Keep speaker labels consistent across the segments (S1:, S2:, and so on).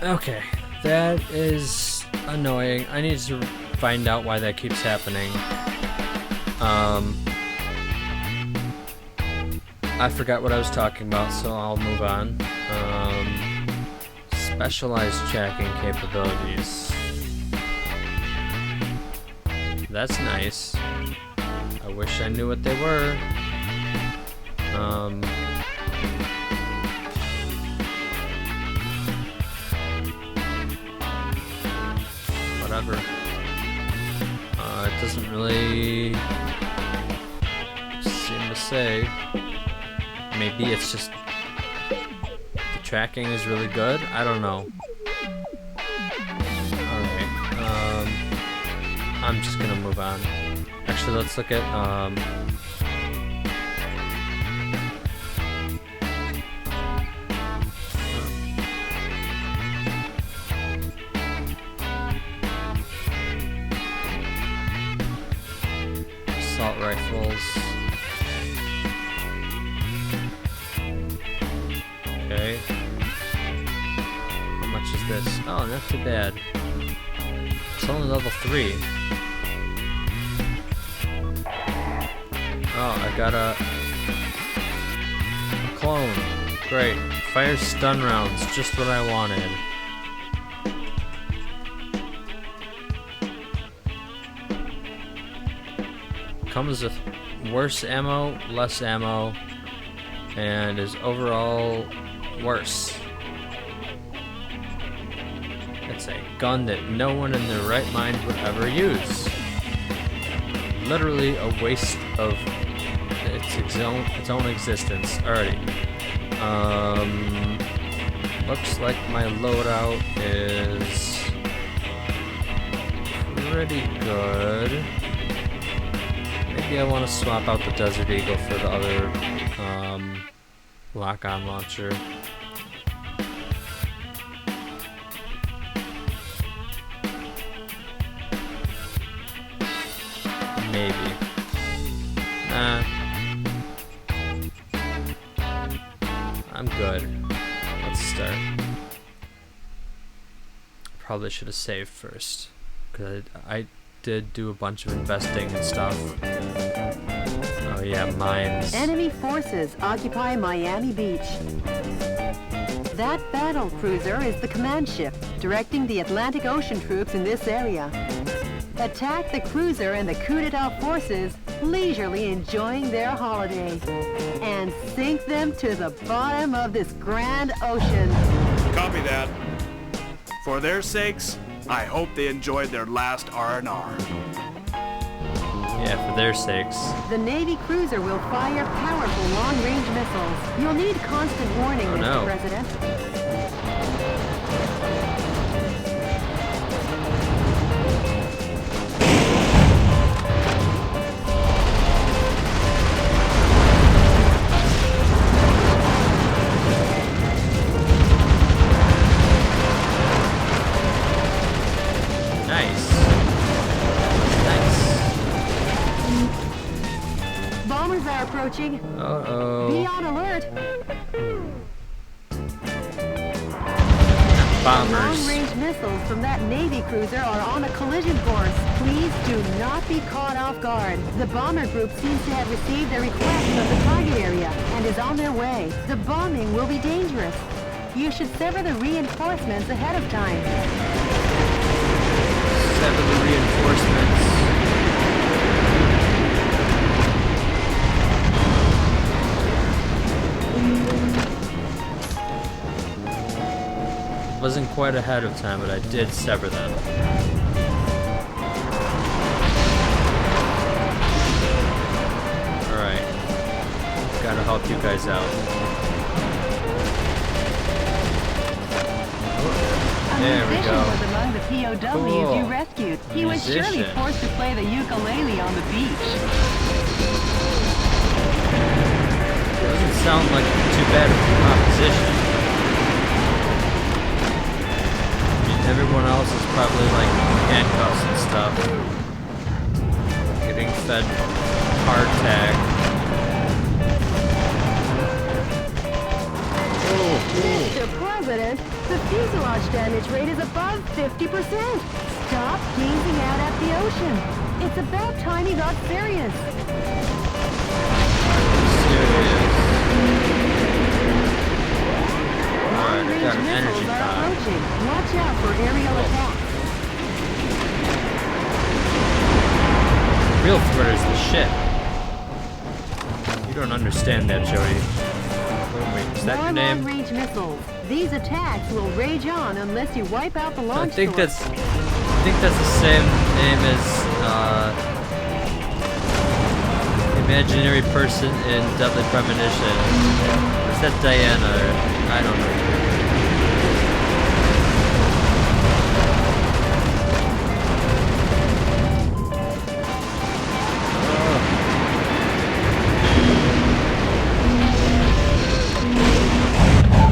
S1: Okay, that is annoying. I need to find out why that keeps happening. I forgot what I was talking about, so I'll move on. Specialized tracking capabilities. That's nice. I wish I knew what they were. Whatever. It doesn't really seem to say. Maybe it's just the tracking is really good. I don't know. Alright. I'm just gonna move on. Actually, let's look at assault rifles. Okay. How much is this? Oh, not too bad. It's only level 3. Oh, I got a clone. Great. Fire stun rounds, just what I wanted. Comes with worse ammo, less ammo, and is overall worse. It's a gun that no one in their right mind would ever use. Literally a waste of its own existence. Alrighty. Looks like my loadout is pretty good. Maybe I want to swap out the Desert Eagle for the other lock-on launcher. Maybe. Nah. I'm good. Let's start. Probably should have saved first, because I did do a bunch of investing and stuff. Oh yeah, mines.
S2: Enemy forces occupy Miami Beach. That battle cruiser is the command ship, directing the Atlantic Ocean troops in this area. Attack the cruiser and the coup d'etat forces, leisurely enjoying their holiday. And sink them to the bottom of this grand ocean.
S3: Copy that. For their sakes, I hope they enjoyed their last R&R.
S1: Yeah, for their sakes.
S2: The Navy cruiser will fire powerful long-range missiles. You'll need constant warning,
S1: Oh, no.
S2: Mr. President. Bombers are approaching.
S1: Uh-oh.
S2: Be on alert.
S1: Bombers.
S2: Long-range missiles from that Navy cruiser are on a collision course. Please do not be caught off guard. The bomber group seems to have received a request from the target area and is on their way. The bombing will be dangerous. You should sever the reinforcements ahead of time.
S1: Sever the reinforcements. Wasn't quite ahead of time, but I did sever them. Alright. Gotta help you guys out. There we go.
S2: Was among the POWs
S1: Cool.
S2: you rescued. He was surely
S1: Musician.
S2: forced to play the ukulele on the beach.
S1: Doesn't sound like too bad of a composition. Everyone else is probably like handcuffs and stuff. Getting fed hardtack.
S2: Mr. President, The fuselage damage rate is above 50%. Stop gazing out at the ocean. It's about time he got serious.
S1: Alright, I got an energy
S2: Missiles are
S1: pod.
S2: approaching. Watch out for aerial attacks.
S1: Real threat is the shit. You don't understand that, Jody. Wait, is that
S2: More
S1: your name?
S2: long-range missiles. These attacks will rage on unless you wipe out the
S1: I
S2: launch
S1: think
S2: source.
S1: that's the same name as imaginary person in Deadly Premonition. Is that Diana? I don't know.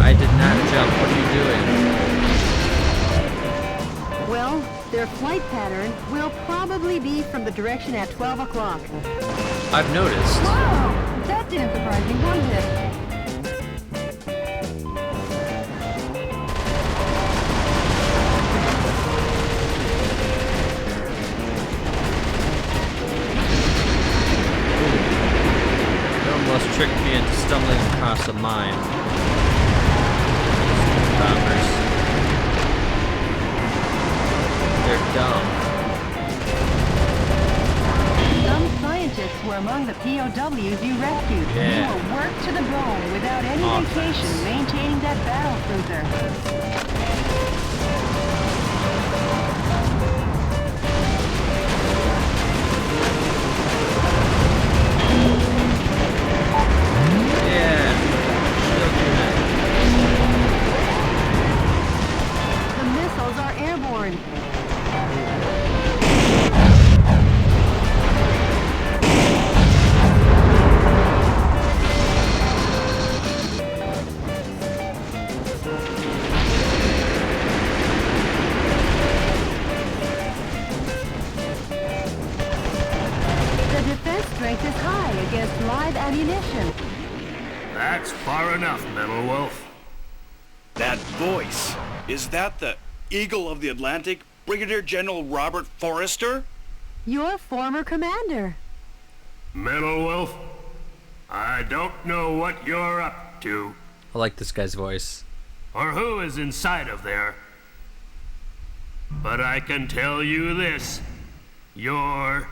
S1: I did not jump. What are you doing?
S2: Well, their flight pattern will probably be from the direction at 12 o'clock.
S1: I've noticed.
S2: Wow! That didn't surprise me one bit.
S1: It almost tricked me into stumbling across a mine. Bombers. They're dumb.
S2: Some scientists were among the POWs you rescued.
S1: Yeah.
S2: You will work to the bone without any
S1: Offense.
S2: vacation maintaining that battle cruiser.
S1: Yeah. Shield unit.
S2: The missiles are airborne. The defense strength is high against live ammunition.
S4: That's far enough, Metal Wolf.
S3: That voice, is that the Eagle of the Atlantic, Brigadier General Robert Forrester?
S2: Your former commander.
S4: Metal Wolf, I don't know what you're up to,
S1: I like this guy's voice.
S4: or who is inside of there. But I can tell you this. You're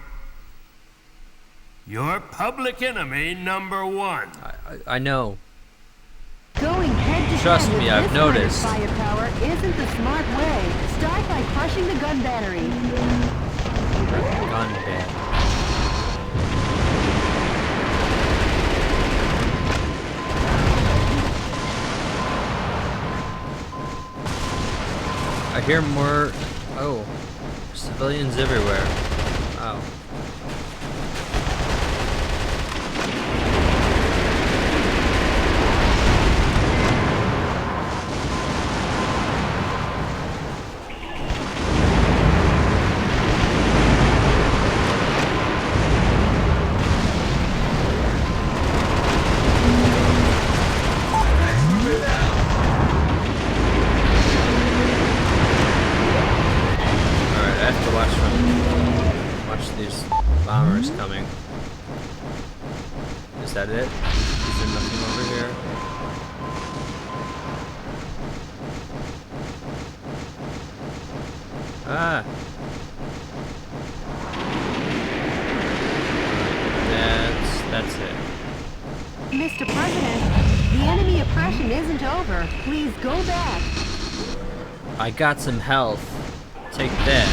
S4: public enemy number one.
S1: I know.
S2: Going head to
S1: Trust
S2: head
S1: me,
S2: with
S1: I've
S2: this kind of
S1: noticed.
S2: firepower isn't the smart way. Start by crushing the gun battery.
S1: Gun ban. I hear more. Oh, civilians everywhere. Wow. Alright, I have to watch these bombers coming. Is that it? Is there nothing over here? Ah! That's it.
S2: Mr. President, the enemy oppression isn't over. Please go back.
S1: I got some health. Take that.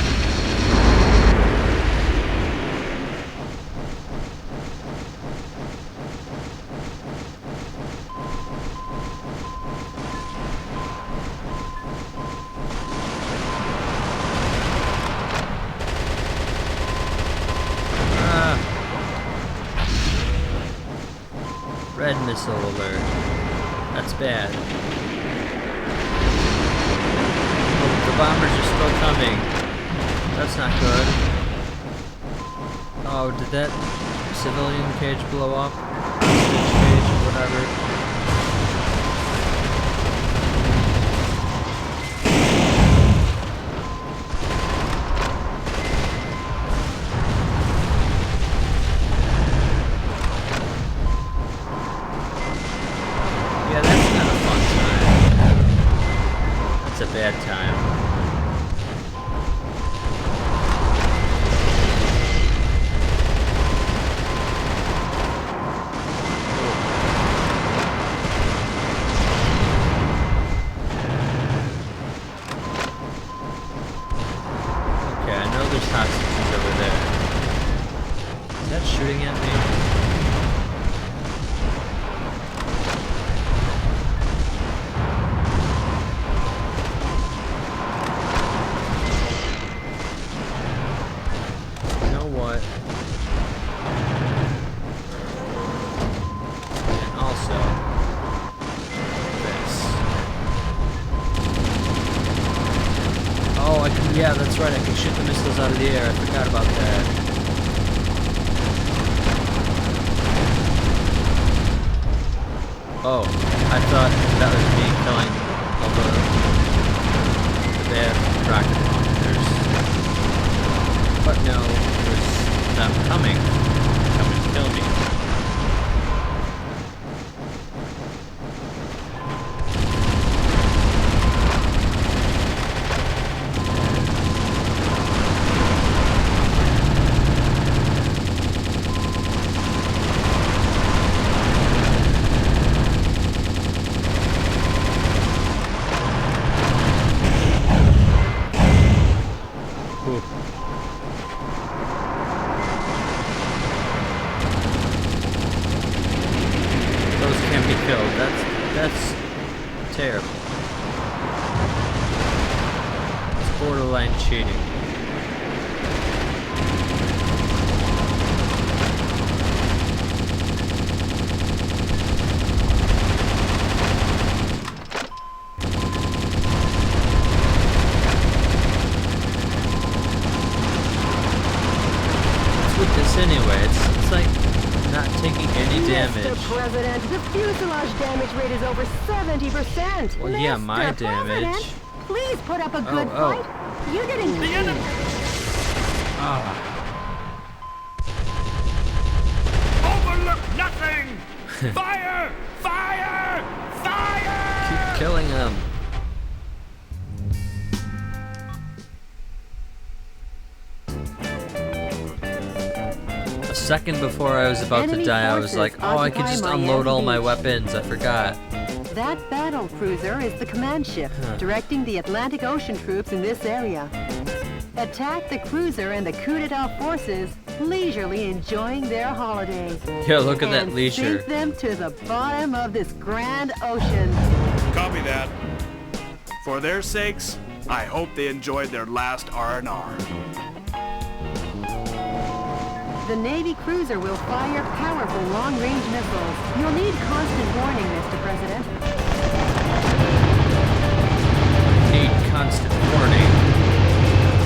S1: Ah. Red missile alert. That's bad. Oh, the bombers are still coming. That's not good. Oh, did that civilian cage blow up? Hostage cage or whatever. know there's hostages over there. Is that shooting at me? You know what? And also, this. Oh, I can, yeah, that's right, I can shoot the missiles out of the air. I forgot about that. Oh, I thought that was me killing all the bad rocket launchers. But no, it was them coming to kill me. Ooh. Those can't be killed. That's terrible. It's borderline cheating. With this anyway, it's like not taking any damage.
S2: Mr. President, the fuselage damage rate is over 70%.
S1: Well, yeah, my
S2: Mr.
S1: damage.
S2: President, please put up a good
S1: Oh.
S2: fight. You didn't.
S4: The enemy!
S1: Ah,
S4: Overlook nothing! Fire! Fire! Fire!
S1: keep killing them. A second before I was about to
S2: Enemy
S1: die, I was
S2: forces
S1: like, oh, I could
S2: occupy
S1: just
S2: Miami
S1: unload all my
S2: Beach.
S1: weapons. I forgot.
S2: That battle cruiser is the command ship, directing the Atlantic Ocean troops in this area. Attack the cruiser and the coup d'etat forces, leisurely enjoying their holidays.
S1: Yeah, look at that
S2: And
S1: leisure.
S2: sink them to the bottom of this grand ocean.
S3: Copy that. For their sakes, I hope they enjoyed their last R&R.
S2: The Navy cruiser will fire powerful long-range missiles. You'll need constant warning, Mr. President.
S1: Need constant warning.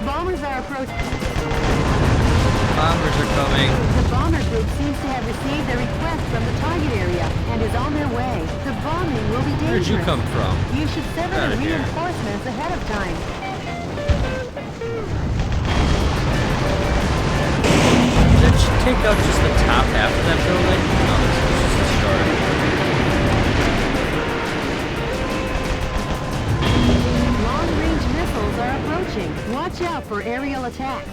S2: Bombers are approaching.
S1: Bombers are coming.
S2: The bomber group seems to have received a request from the target area and is on their way. The bombing will be dangerous.
S1: Where'd you come from?
S2: You should sever
S1: Outta
S2: the
S1: here.
S2: reinforcements ahead of time.
S1: Did you take out just the top half of that building? No, this was just the start.
S2: Long-range missiles are approaching. Watch out for aerial attacks.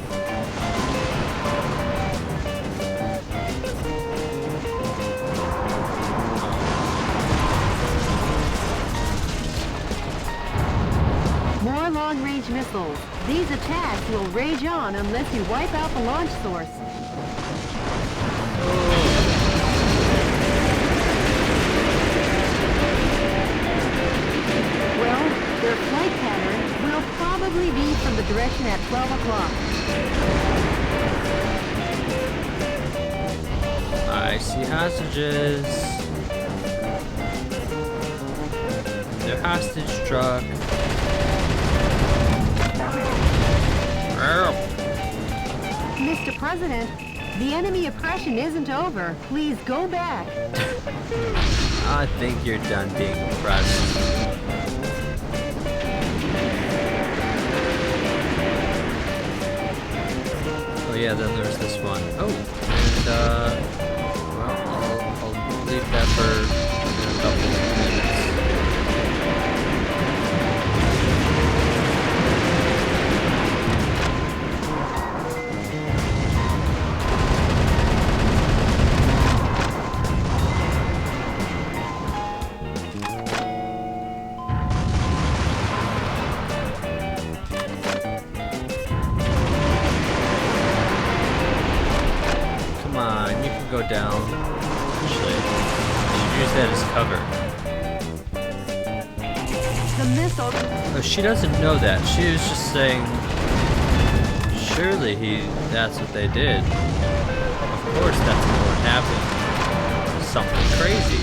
S2: More long-range missiles. These attacks will rage on unless you wipe out the launch source. Well, their flight pattern will probably be from the direction at 12 o'clock.
S1: I see hostages. Their hostage truck.
S2: Mr. President, the enemy oppression isn't over. Please go back.
S1: I think you're done being oppressed. Oh yeah, then there's this one. Oh, and well, I'll leave that for a couple of minutes. that as cover.
S2: The missile...
S1: Oh, she doesn't know that. She was just saying, surely that's what they did. Of course that's what would happen. Something crazy.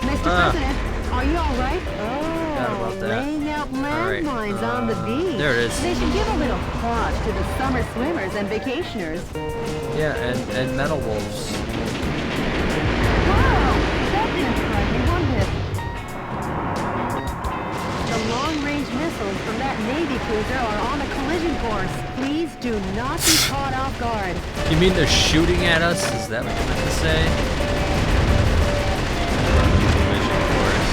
S2: Mr. President, are you all right?
S1: Forgot about that.
S2: Laying out
S1: Alright,
S2: landmines on the beach.
S1: there it is.
S2: They should give a little thought to the summer swimmers and vacationers.
S1: Yeah, and metal wolves.
S2: Wow! That didn't surprise me one bit. The long-range missiles from that Navy cruiser are on a collision course. Please do not be caught off guard.
S1: You mean they're shooting at us? Is that what you meant to say? Collision course.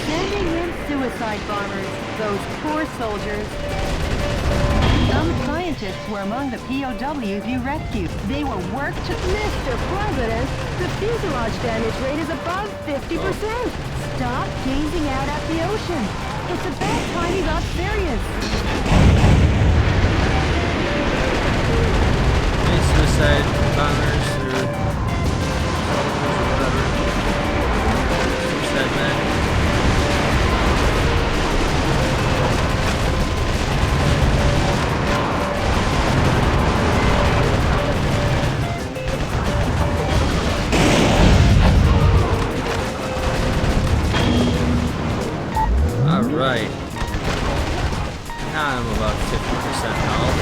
S2: Sending in suicide bombers, those poor soldiers. Some scientists were among the POWs you rescued. They were worked to... Mr. President, the fuselage damage rate is above 50%. Stop gazing out at the ocean. It's about time you got serious.
S1: Any suicide bombers or whatever. Suicide men. Alright. Now I'm about 50% health.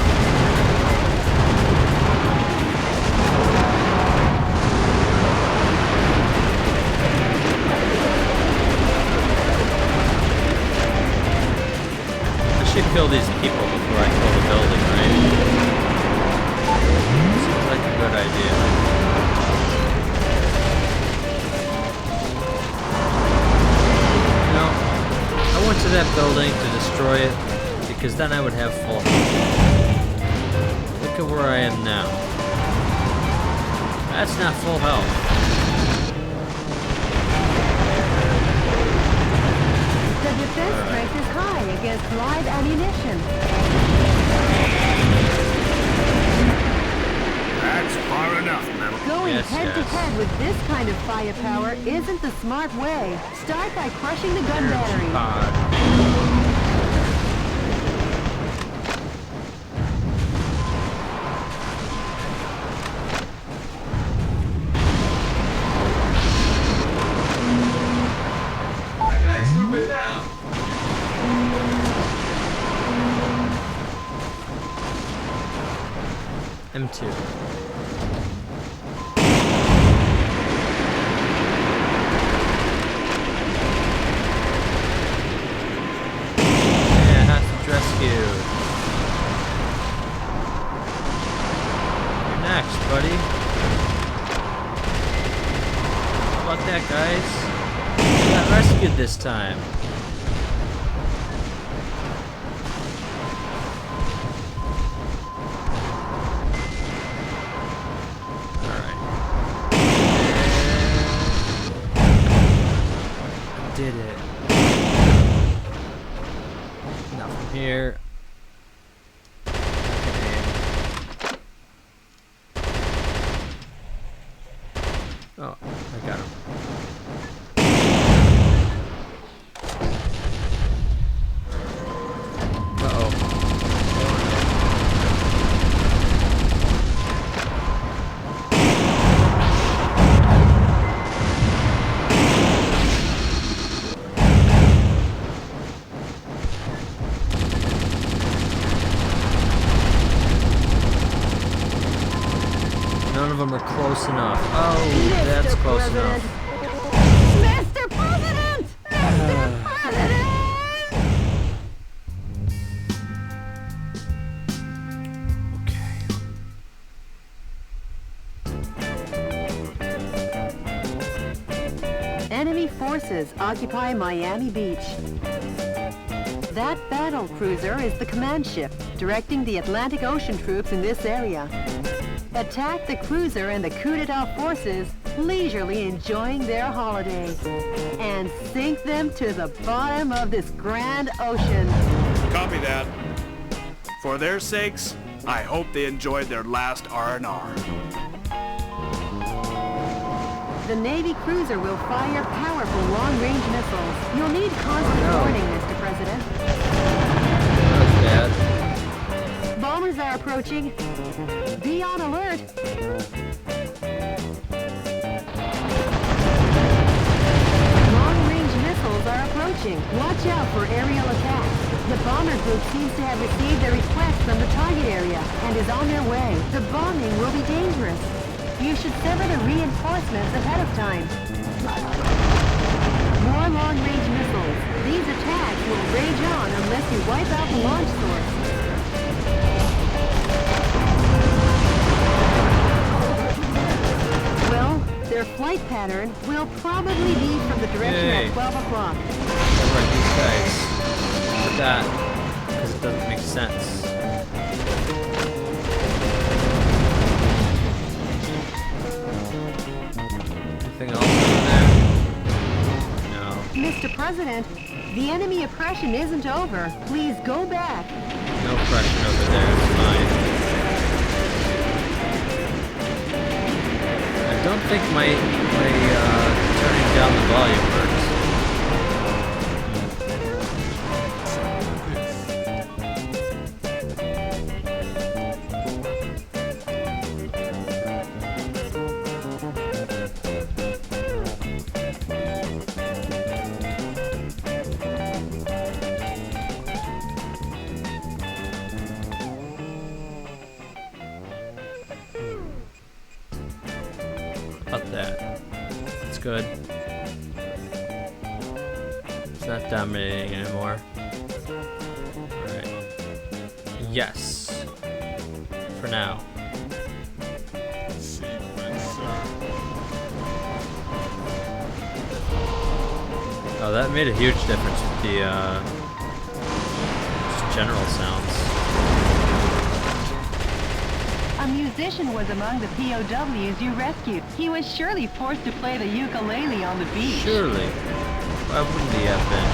S1: I should kill these people before I kill the building, right? Seems like a good idea. I went to that building to destroy it because then I would have full health. Look at where I am now. That's not full health.
S2: The defense strength is high against live ammunition.
S4: That's far enough, Metal.
S2: Going
S1: Yes,
S2: head-to-head with this kind of firepower isn't the smart way. Start by crushing the gun battery.
S1: Pod. M2. Yeah, hostage rescue. You're next, buddy. How about that, guys? You got rescued this time. Did it. Not from here. Oh, I got him. Uh-oh. None of them are close enough. Oh, that's
S2: Mr.
S1: close
S2: President.
S1: enough.
S2: Mr. President! Mr. President! Enemy forces occupy Miami Beach. That battle cruiser is the command ship, directing the Atlantic Ocean troops in this area. Attack the cruiser and the coup d'etat forces, leisurely enjoying their holiday. And sink them to the bottom of this grand ocean.
S3: Copy that. For their sakes, I hope they enjoyed their last R&R.
S2: The Navy cruiser will fire powerful long-range missiles. You'll need constant warning, Mr. President.
S1: That was bad.
S2: Bombers are approaching. Be on alert. Long-range missiles are approaching. Watch out for aerial attacks. The bomber group seems to have received a request from the target area and is on their way. The bombing will be dangerous. You should sever the reinforcements ahead of time. More long-range missiles. These attacks will rage on unless you wipe out the launch source. Well, their flight pattern will probably be from the direction
S1: Yay.
S2: of 12 o'clock.
S1: Alright, these guys. Put that, because it doesn't make sense. Anything else over there? No.
S2: Mr. President, the enemy oppression isn't over. Please go back.
S1: No pressure over there, it's fine. I don't think my turning down the volume works. About that. It's good. It's not dominating anymore. Alright. Yes. For now. Oh, that made a huge difference with the just general sounds.
S2: A musician was among the POWs you rescued. He was surely forced to play the ukulele on the beach.
S1: Surely. Why wouldn't he have been?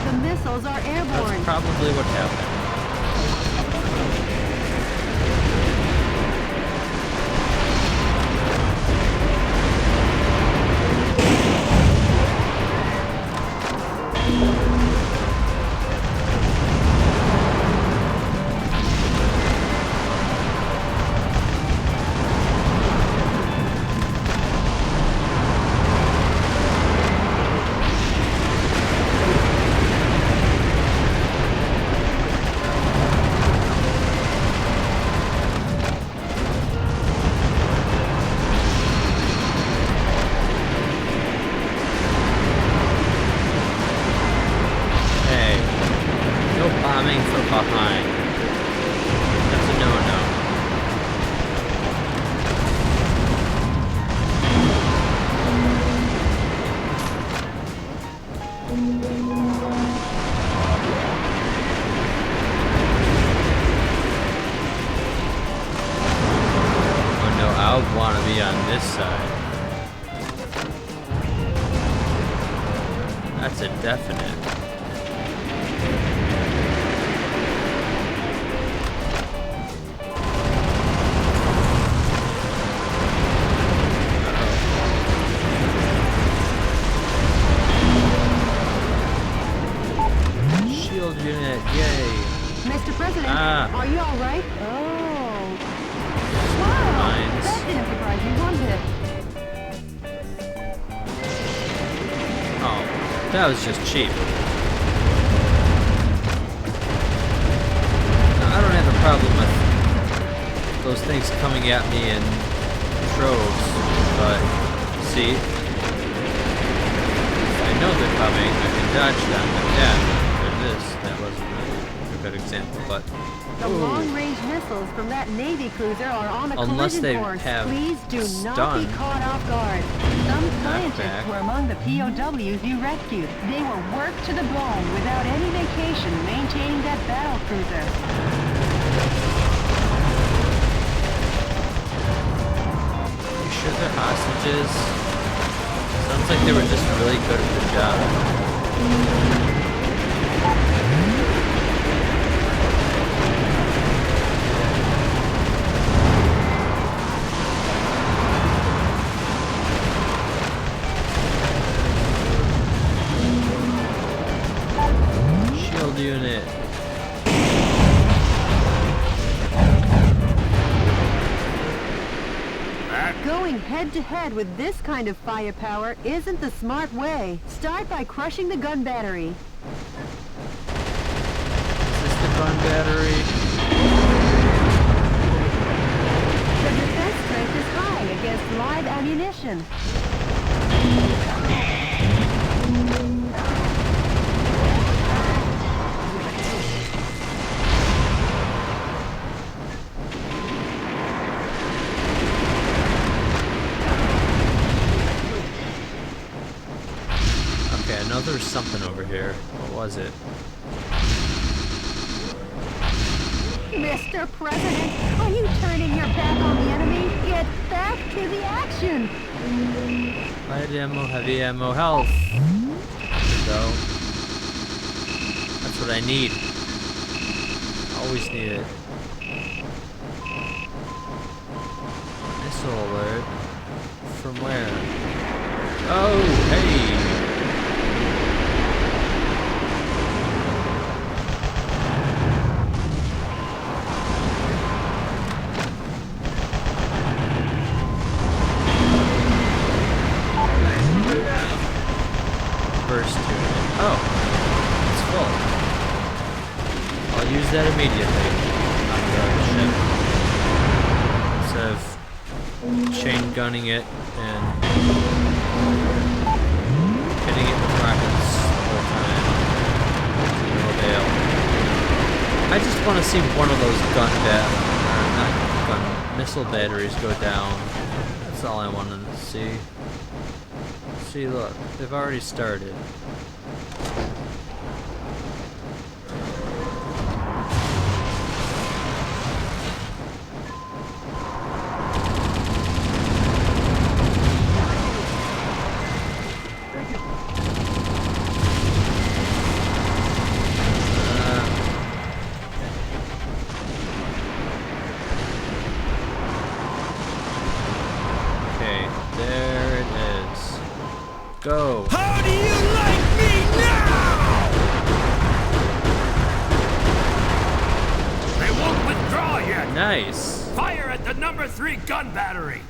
S2: The missiles are airborne.
S1: That's probably what happened. Bombing from behind. That's a no-no. Oh no, I want to be on this side. That's a definite. Unit, yay!
S2: Mr. President, are you all right? Oh. Wow,
S1: Mines.
S2: that didn't surprise you one bit.
S1: Oh, that was just cheap. Now, I don't have a problem with those things coming at me in troves, but see, I know they're coming, I can dodge them, but yeah. That wasn't really a good example, but
S2: the long-range missiles from that Navy cruiser are on a
S1: unless they
S2: collision course.
S1: have
S2: Please do not
S1: stun.
S2: be caught off guard. Some scientists
S1: back.
S2: were among the POWs you rescued. They were worked to the bone without any vacation maintaining that battle cruiser.
S1: You sure they're hostages? Sounds like they were just really good at the job. unit.
S2: Going head-to-head with this kind of firepower isn't the smart way. Start by crushing the gun battery.
S1: Is this the gun battery?
S2: The defense strength is high against live ammunition.
S1: Okay, I know there's something over here. What was it?
S2: Mr. President, are you turning your back on the enemy? Get back to the action!
S1: Light ammo, heavy ammo, health. There we go. That's what I need. Always need it. Missile alert. From where? Oh, hey! Burst to it. Oh, it's full. I'll use that immediately on the ship. Instead of chain gunning it and hitting it with rockets the whole time. To no avail. I just want to see one of those missile batteries go down. That's all I wanted to see. See, look, they've already started. Okay, there it is. Go.
S3: How do you like me now?
S4: They won't withdraw yet.
S1: Nice.
S4: Fire at the number 3 gun battery.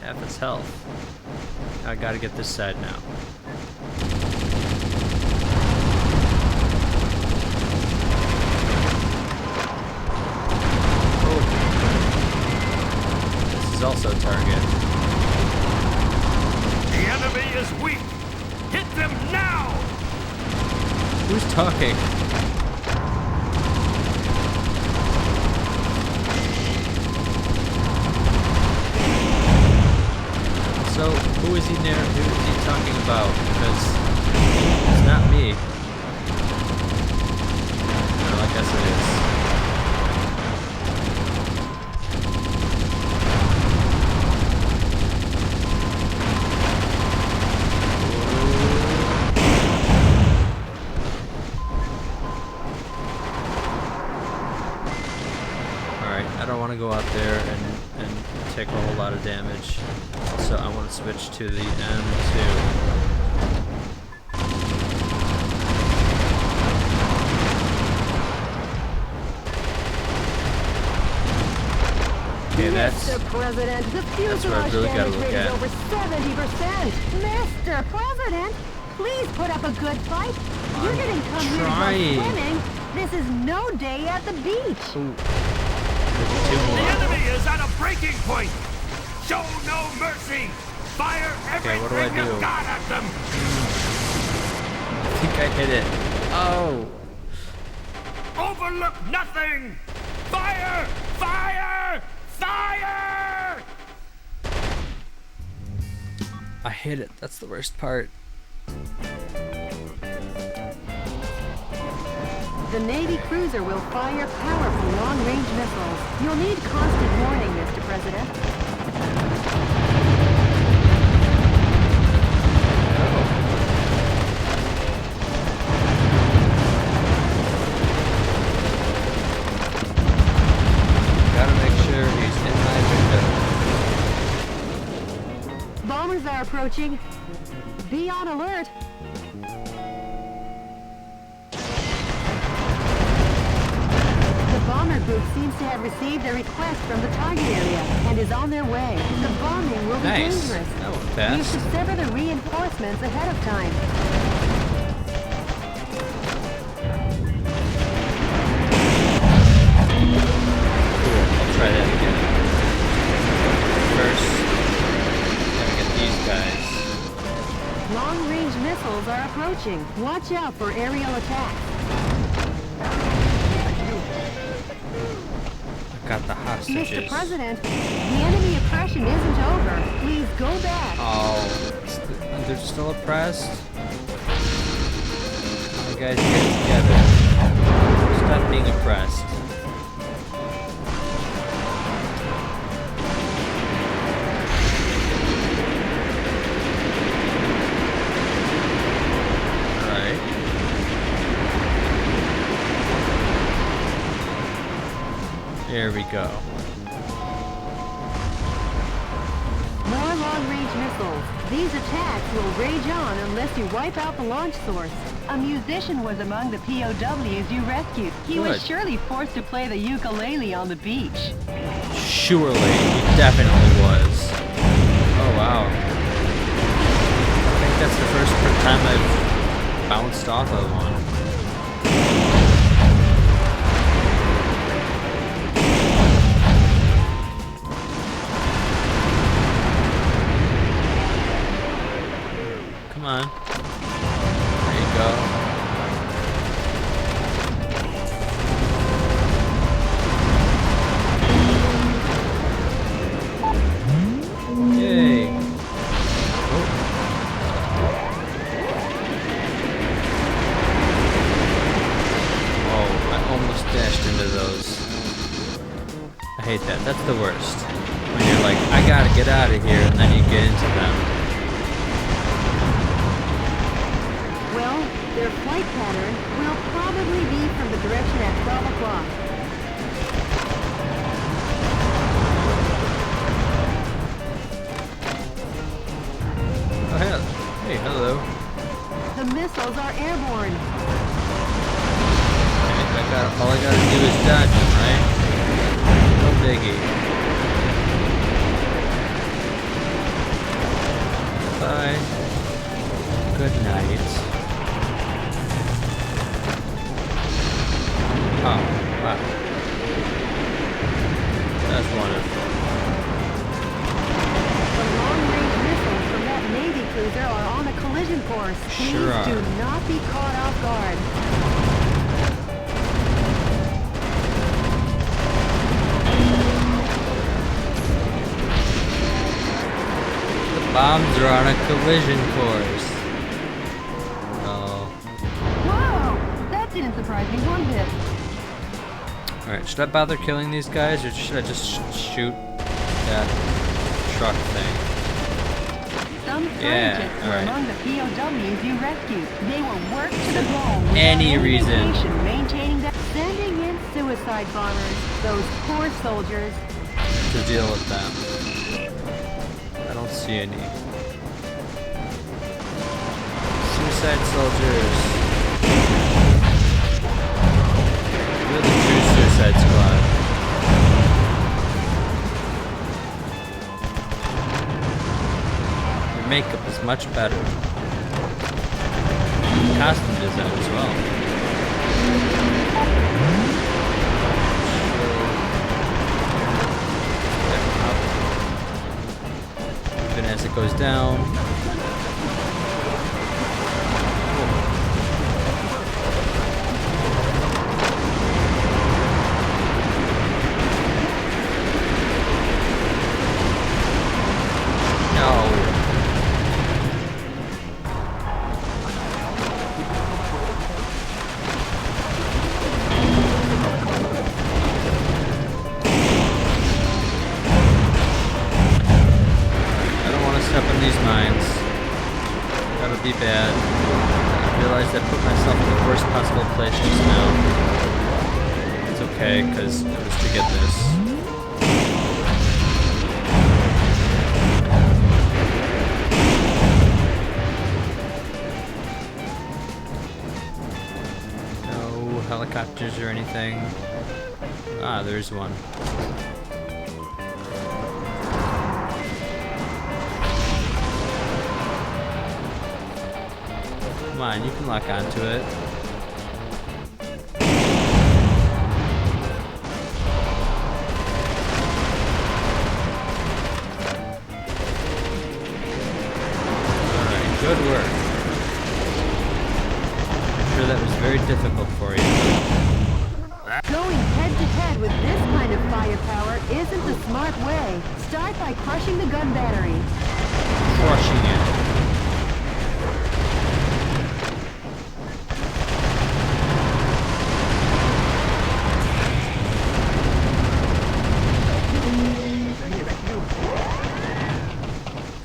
S1: Half its health. I gotta get this side now. Oh. This is also a target.
S4: The enemy is weak. Hit them now.
S1: Who's talking? So, who is he talking about? Because it's not me. No, I guess it is. Alright, I don't want to go out there and take a whole lot of damage. So I want to switch to the M2. Okay,
S2: Mr. President, the
S1: that's what I
S2: fuselage
S1: really gotta
S2: damage
S1: look
S2: rate is
S1: at.
S2: over 70%. Mr. President, please put up a good fight. You didn't come here to
S1: trying.
S2: go swimming. This is no day at the beach.
S1: Ooh. There's 2
S4: The
S1: more.
S4: enemy is at a breaking point. Show no mercy. Fire
S1: Okay, what do I
S4: everything
S1: do?
S4: you've got at them.
S1: I think I hit it. Oh.
S4: Overlook nothing. Fire! Fire! Fire!
S1: I hit it. That's the worst part.
S2: The Navy cruiser will fire powerful long-range missiles. You'll need constant warning, Mr. President.
S1: Gotta make sure he's in my window.
S2: Bombers are approaching. Be on alert. seems to have received a request from the target area and is on their way. The bombing will be
S1: Nice.
S2: dangerous.
S1: That went
S2: We
S1: fast.
S2: should sever the reinforcements ahead of time.
S1: I'll try that again. First, gotta get these guys.
S2: Long-range missiles are approaching. Watch out for aerial attacks.
S1: I got the hostages.
S2: Mr. President, the enemy oppression isn't over. Please go back.
S1: Oh, they're still oppressed? You guys get it together. Stop being oppressed. Alright. There we go.
S2: More long-range missiles. These attacks will rage on unless you wipe out the launch source. A musician was among the POWs you rescued. He
S1: Good.
S2: was surely forced to play the ukulele on the beach.
S1: Surely, he definitely was. Oh wow. I think that's the first time I've bounced off of one. Come on. There you go. Yay. Oh, I almost dashed into those. I hate that. That's the worst. When you're like, I gotta get out of here, and then you get into them.
S2: Well, their flight pattern will probably be from the direction at 12 o'clock.
S1: Oh, hell. Hey, hello.
S2: The missiles are airborne.
S1: All I gotta do is dodge them, right? No biggie. Bye. Good night. Oh, wow. That's wonderful.
S2: The long-range missiles from that Navy cruiser are on a collision course. Please
S1: Sure are.
S2: do not be caught off guard.
S1: Bombs are on a collision course. Oh.
S2: Whoa! That didn't surprise me one bit.
S1: Alright, should I bother killing these guys, or should I just shoot that truck thing?
S2: Some
S1: Yeah,
S2: scientists were
S1: alright.
S2: among the POWs you rescued. They were worked to the bone without
S1: Any reason.
S2: vacation, maintaining that, sending in suicide bombers. Those poor soldiers.
S1: To deal with them. I don't see any. Suicide soldiers. We're the true Suicide Squad. Your makeup is much better. Costume design as well. Even as it goes down. No. I don't want to step in these mines. That would be bad. I realized I put myself in the worst possible place just now. It's okay, because it was to get this. No helicopters or anything. Ah, there's one. Come on, you can lock onto it. Alright, good work. I'm sure that was very difficult for you.
S2: Going head-to-head with this kind of firepower isn't the smart way. Start by crushing the gun battery.
S1: Crushing it.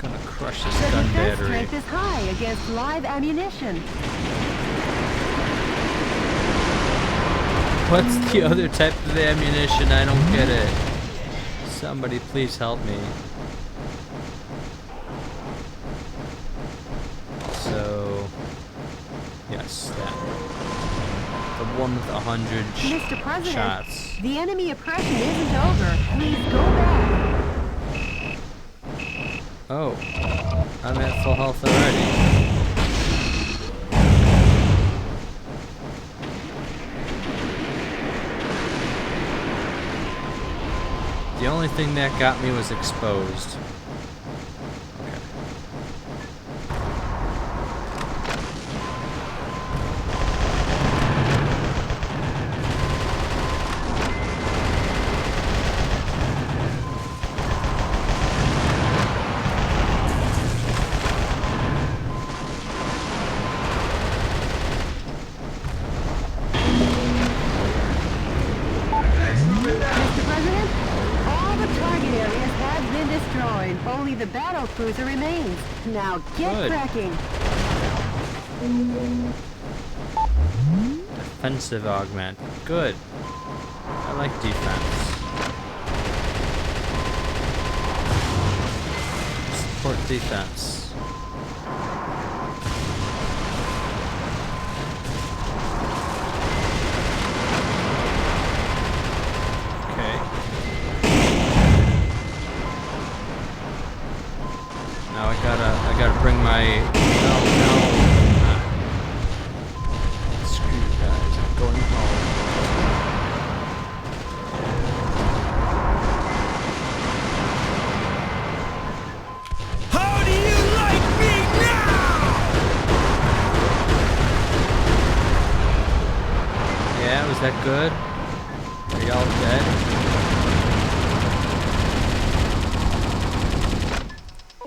S1: Gonna crush this
S2: The
S1: gun
S2: defense
S1: battery.
S2: strength is high against live ammunition.
S1: What's the other type of ammunition? I don't get it. Somebody please help me. So, yes, that. The one with 100
S2: Mr. President,
S1: shots.
S2: the enemy oppression isn't over. Please go back.
S1: Oh, I'm at full health already. The only thing that got me was exposed. Okay.
S2: Mr. President, all the target areas have been destroyed. Only the battle cruiser remains. Now get
S1: Good.
S2: cracking.
S1: Defensive augment. Good. I like defense. Support defense. Okay. Now I gotta bring my no. Screw you guys, I'm going home.
S3: How do you like me now?
S1: Yeah, was that good? Are y'all dead?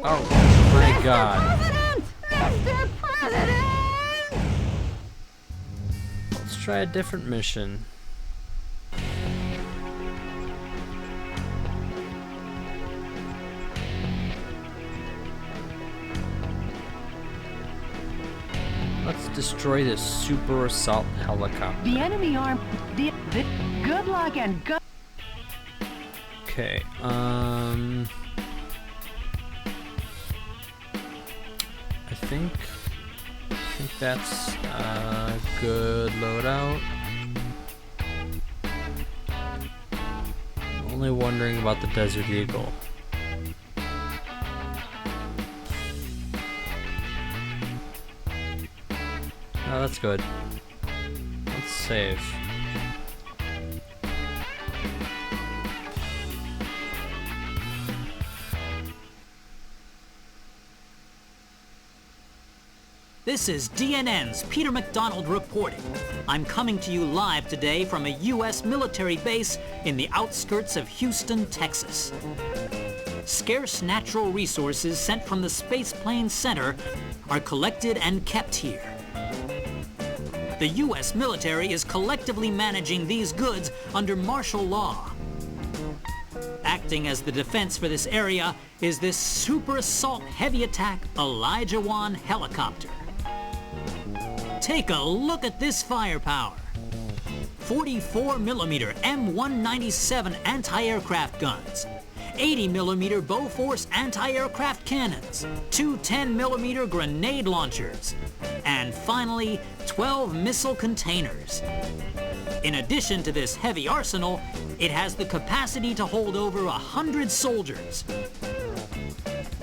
S1: Oh my god.
S2: Mr. President!
S1: Let's try a different mission. Let's destroy this super assault helicopter.
S2: The enemy arm... good luck and good...
S1: Okay, I think that's a good loadout. I'm only wondering about the Desert Eagle. Oh, that's good. Let's save.
S5: This is DNN's Peter McDonald reporting. I'm coming to you live today from a U.S. military base in the outskirts of Houston, Texas. Scarce natural resources sent from the Space Plane Center are collected and kept here. The U.S. military is collectively managing these goods under martial law. Acting as the defense for this area is this Super Assault Heavy Attack Elijah 1 helicopter. Take a look at this firepower. 44mm M197 anti-aircraft guns, 80mm Bofors anti-aircraft cannons, two 10mm grenade launchers, And finally, 12 missile containers. In addition to this heavy arsenal, it has the capacity to hold over 100 soldiers.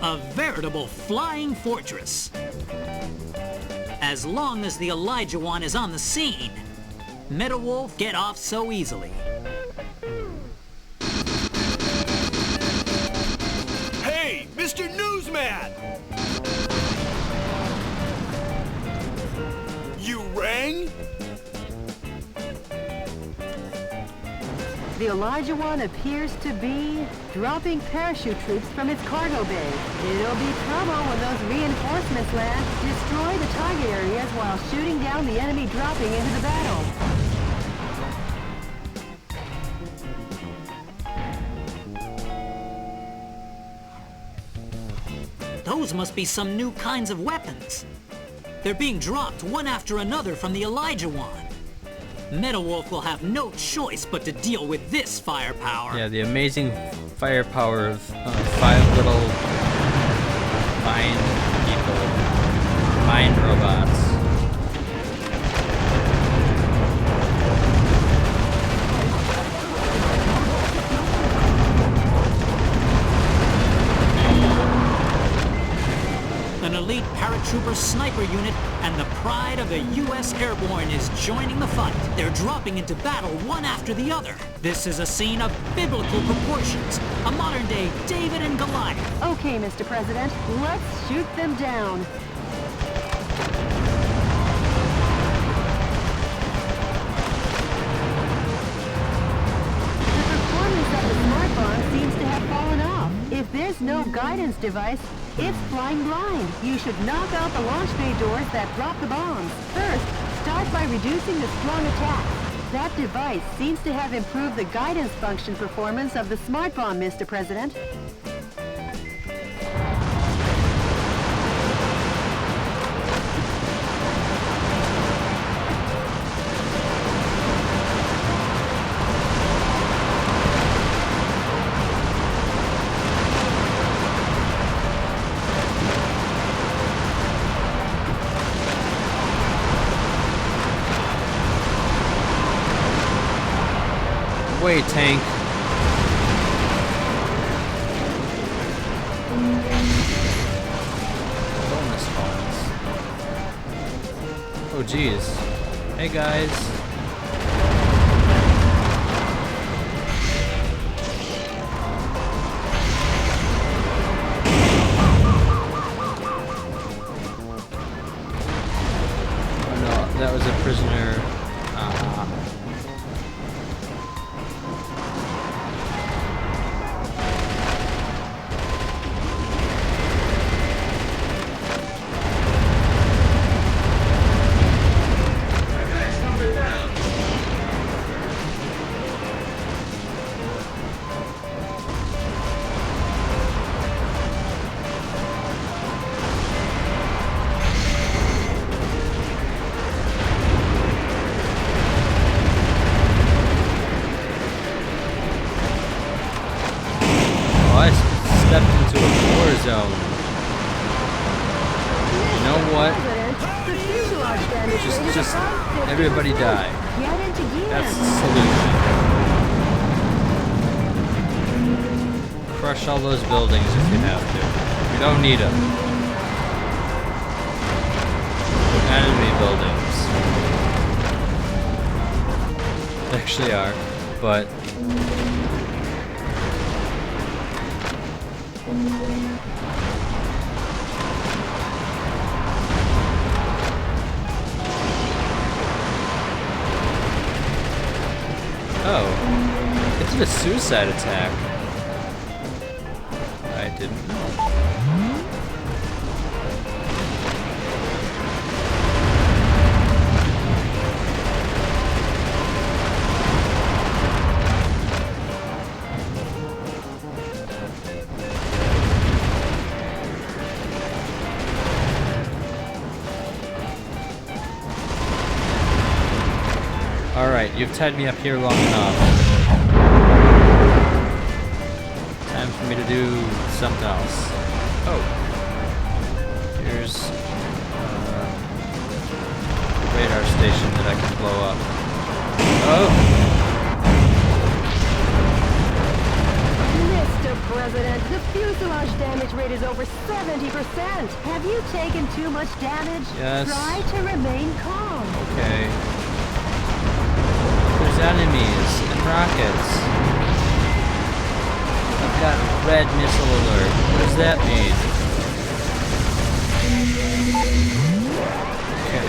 S5: A veritable flying fortress. As long as the Elijah One is on the scene, MetaWolf get off so easily.
S3: Hey, Mr. Newsman! You rang?
S2: The Elijah One appears to be dropping parachute troops from its cargo bay. It'll be trouble when those reinforcements land, destroy the target areas while shooting down the enemy dropping into the battle.
S5: Those must be some new kinds of weapons. They're being dropped one after another from the Elijah One. MetaWolf will have no choice but to deal with this firepower.
S1: Yeah, the amazing firepower of 5 little mine people, mine robots.
S5: An elite paratrooper sniper unit and the pride of the U.S. Airborne is joining the fight. They're dropping into battle one after the other. This is a scene of biblical proportions, a modern-day David and Goliath.
S2: Okay, Mr. President, let's shoot them down. The performance of the smart bomb seems to have fallen off. If there's no guidance device, it's flying blind. You should knock out the launch bay doors that drop the bombs. First, start by reducing the strong attack. That device seems to have improved the guidance function performance of the smart bomb, Mr. President.
S1: Wait, tank. Bonus funds. Oh, geez. Hey, guys. Oh, no, that was a prisoner. Stepped into a war zone. You know what? Just everybody die. That's the solution. Crush all those buildings if you have to. You don't need them. Enemy buildings. They actually are, but oh, it did a suicide attack. I didn't know. Alright, you've tied me up here long enough. Time for me to do something else. Oh. Here's... radar station that I can blow up. Oh!
S2: Mr. President, the fuselage damage rate is over 70%. Have you taken too much damage?
S1: Yes.
S2: Try to remain calm.
S1: Okay. There's enemies and rockets. I've got red missile alert. What does that mean? Okay.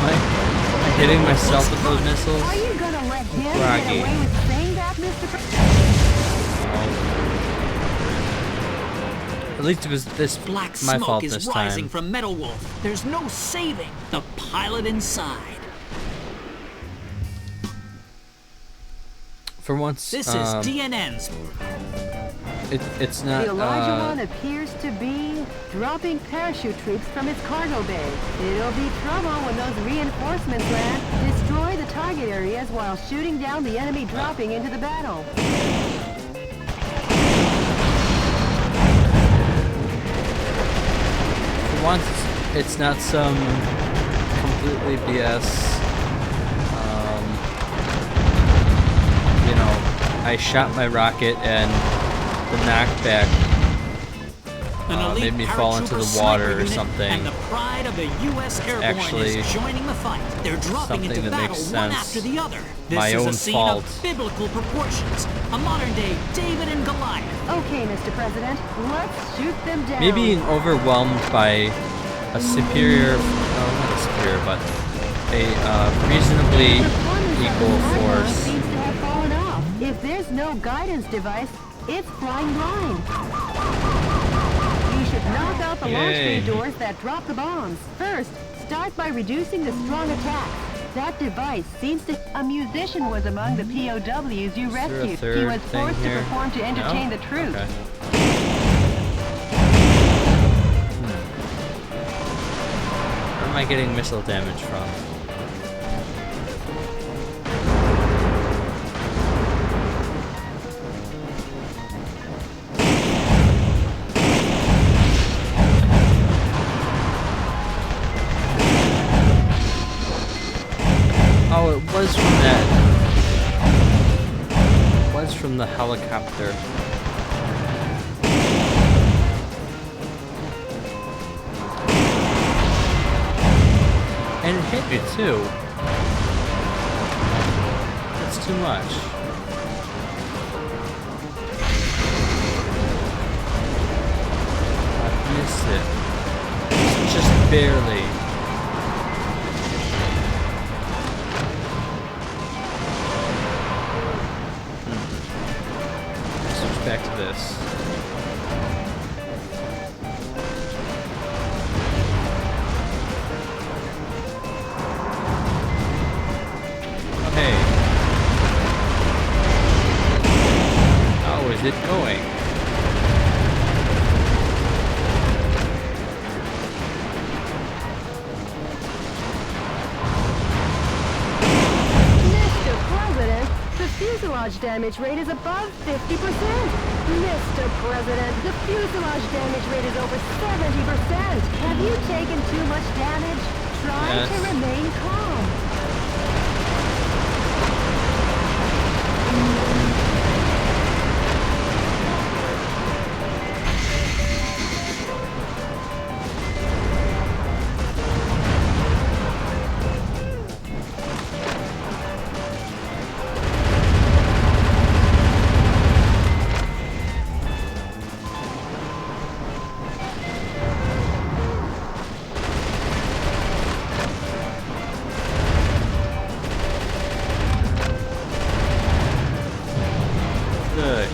S1: Am I hitting myself with those missiles?
S2: Are you gonna let him get
S1: Rocky.
S2: away with saying that, Mr. President?
S1: At least it was this
S5: Black
S1: my
S5: smoke
S1: fault
S5: is
S1: this
S5: rising
S1: time.
S5: from Metal Wolf. There's no saving the pilot inside.
S1: For once,
S5: This is DNN's.
S1: it's not.
S2: The Elijah One appears to be dropping parachute troops from its cargo bay. It'll be trouble when those reinforcements land. Destroy the target areas while shooting down the enemy dropping into the battle.
S1: For once, it's not some completely BS. You know, I shot my rocket and the knockback
S5: An elite
S1: made me fall into
S5: paratrooper
S1: the water
S5: sniper
S1: or
S5: unit
S1: something.
S5: And the pride of the U.S. Airborne
S1: Actually
S5: is joining the fight. They're dropping into
S1: something that
S5: battle
S1: makes
S5: one
S1: sense.
S5: after the other. This
S1: My
S5: is
S1: own
S5: a scene
S1: fault.
S5: of biblical proportions. A modern-day David and Goliath.
S2: Okay, Mr. President, let's shoot them down.
S1: maybe being overwhelmed by a superior, no, not a superior, but a reasonably equal force.
S2: Seems to have fallen off. If there's no guidance device, it's flying blind. You should knock out the launch bay
S1: Yay.
S2: doors that drop the bombs. First, start by reducing the strong attack. That device seems to... A musician was among the POWs you
S1: Is there a
S2: rescued. He
S1: third
S2: was
S1: thing
S2: forced to
S1: here?
S2: perform to entertain
S1: No?
S2: the troops.
S1: Okay. Where am I getting missile damage from? Oh, it was from that. It was from the helicopter. And it hit me too. That's too much. I missed it. Just barely. Switch back to this. Hey. How is it going?
S2: Mr. President, the fuselage damage rate is above 50%. Mr. President, the fuselage damage rate is over 70%. Have you taken too much damage? Try
S1: Yes.
S2: to remain calm.
S1: Good.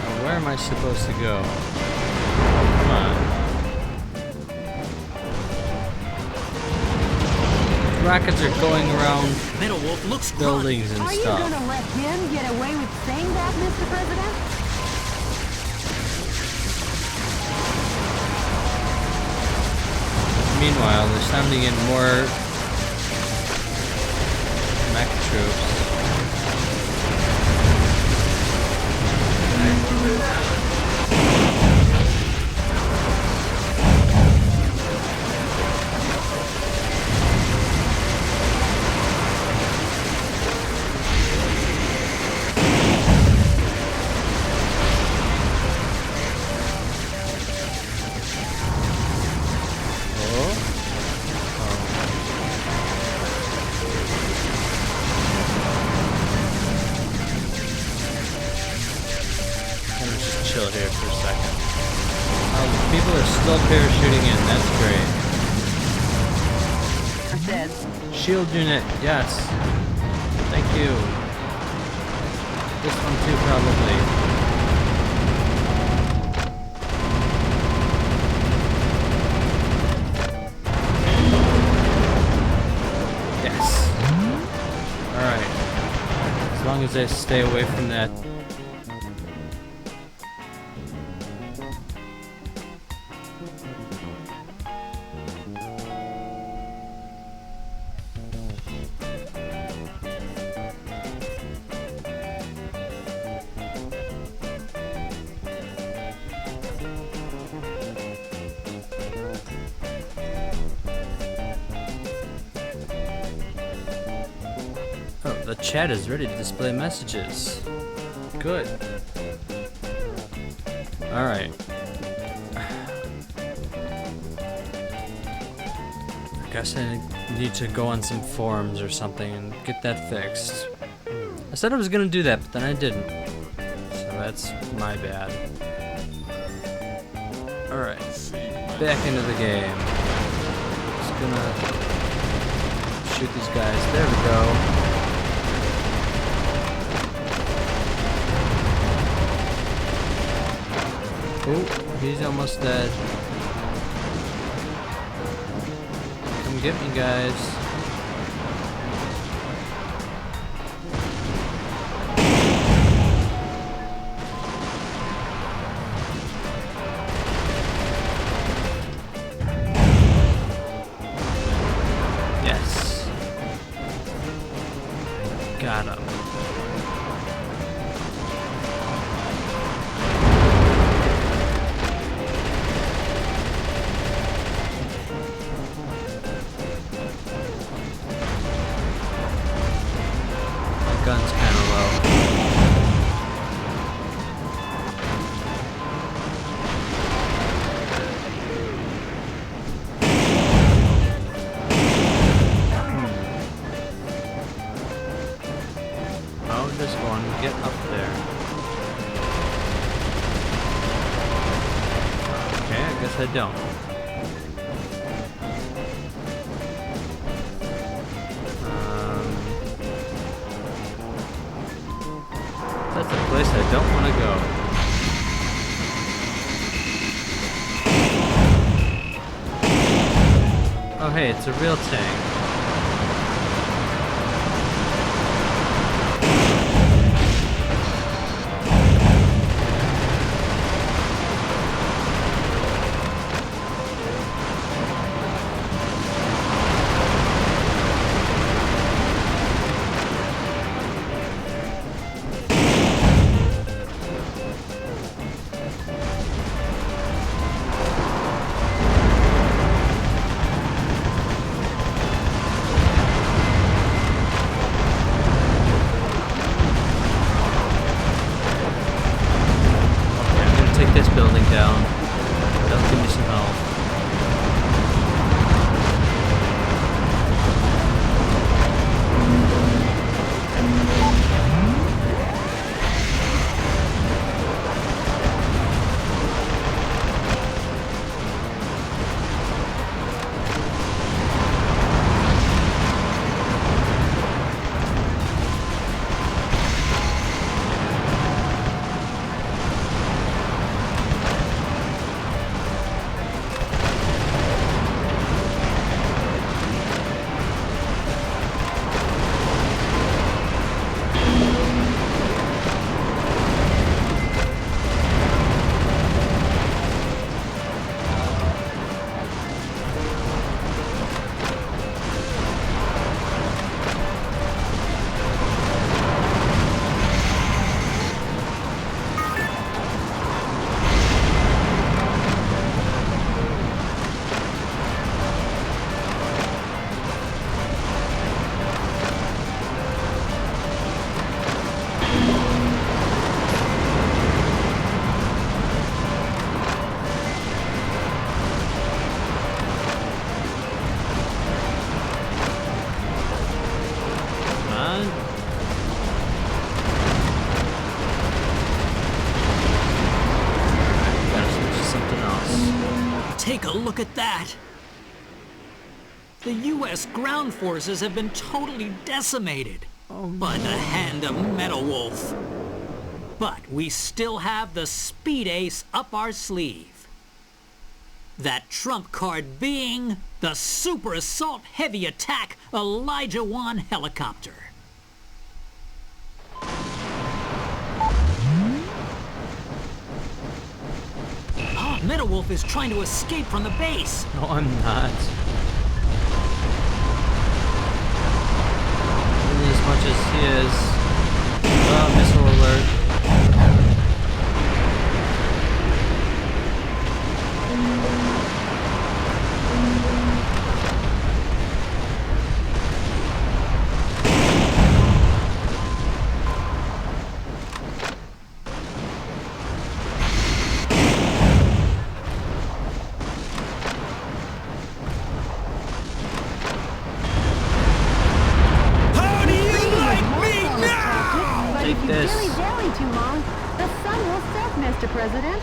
S1: Now where am I supposed to go? Come on. Rockets are going around
S5: Metal Wolf looks groggy.
S1: buildings and
S2: Are you
S1: stuff.
S2: gonna let him get away with saying that, Mr. President?
S1: Meanwhile, they're sending in more mech troops. chill here for a second. People are still parachuting in. That's great. Shield unit, yes. Thank you. This one too, probably. Yes. Alright. As long as I stay away from that. Oh, the chat is ready to display messages. Good. Alright. I guess I need to go on some forums or something and get that fixed. I said I was gonna do that, but then I didn't. So that's my bad. Alright. Back into the game. Just gonna shoot these guys. There we go. Oh, he's almost dead. Come get me, guys. Yes. Got him. Gun's kind of low. How does one get up there? Okay, I guess I don't. That's a place I don't want to go. Oh hey, it's a real tank. This building down. That'll give me some help.
S5: Take a look at that. The U.S. ground forces have been totally decimated by the hand of Metal Wolf. But we still have the Speed Ace up our sleeve. That trump card being the Super Assault Heavy Attack Elijah 1 helicopter. Metal Wolf is trying to escape from the base.
S1: No, I'm not. Really as much as he is. Oh, missile alert.
S2: Too long, the sun will set, Mr. President.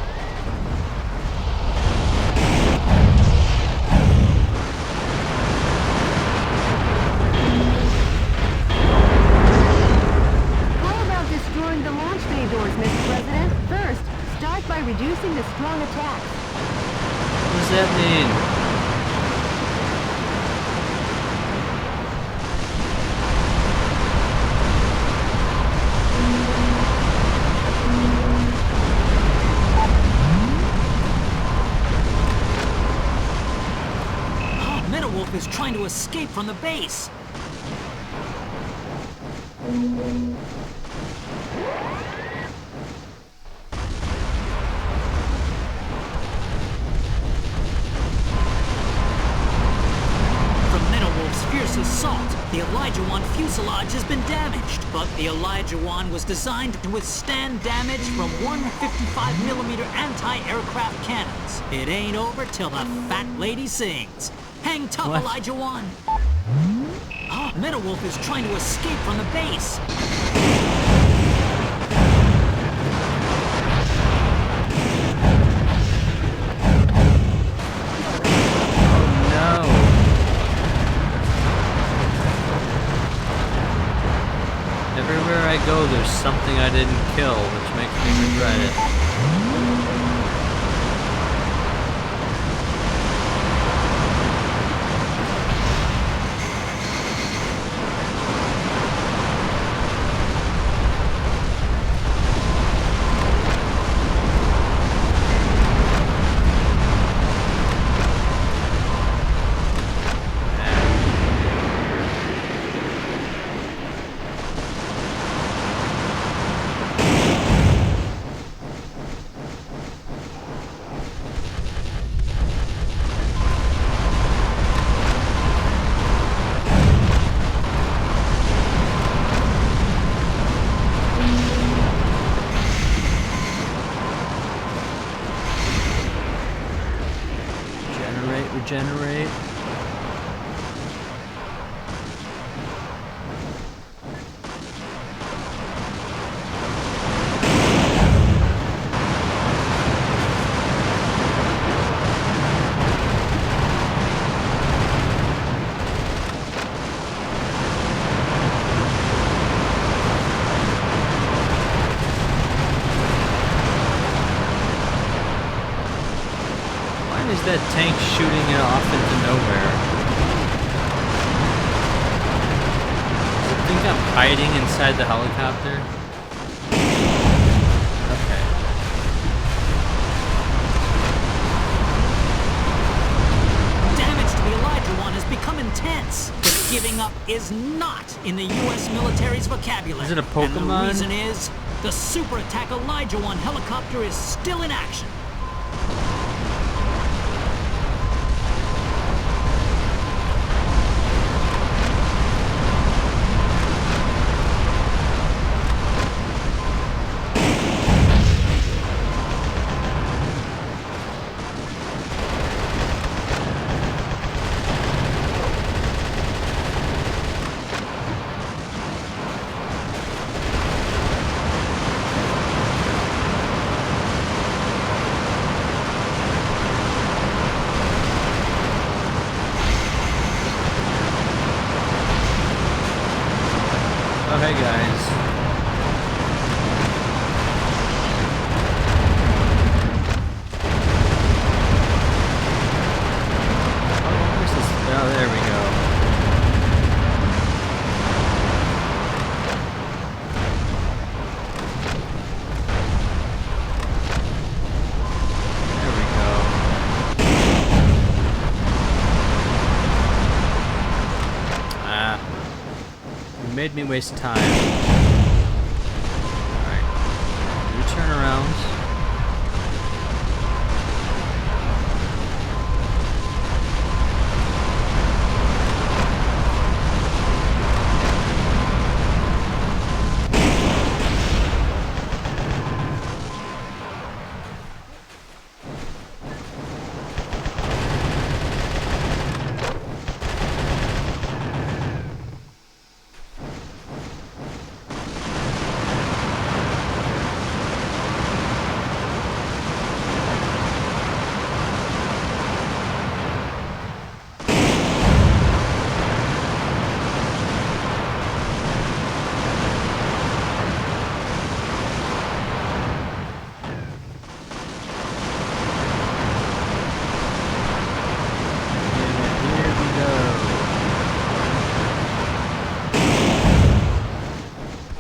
S2: How about destroying the launch bay doors, Mr. President? First, start by reducing the strong attacks.
S1: What does that mean?
S5: Is trying to escape from the base. From Metal Wolf's fierce assault, the Elijah 1 fuselage has been damaged, but the Elijah 1 was designed to withstand damage from 155mm anti-aircraft cannons. It ain't over till the fat lady sings. Hang tough, what? Elijah 1. Metal Wolf is trying to escape from the base.
S1: Oh no. Everywhere I go, there's something I didn't kill, which makes me regret it. Regenerate. Is that tank shooting it off into nowhere? I think I'm hiding inside the helicopter. Okay.
S5: Damage to the Elijah 1 has become intense, but giving up is not in the U.S. military's vocabulary.
S1: Is it a Pokemon?
S5: And the reason is, the Super Attack Elijah 1 helicopter is still in action.
S1: Bye, guys. Where's this? Oh, there we go. There we go. Ah. You made me waste time. Alright. You turn around.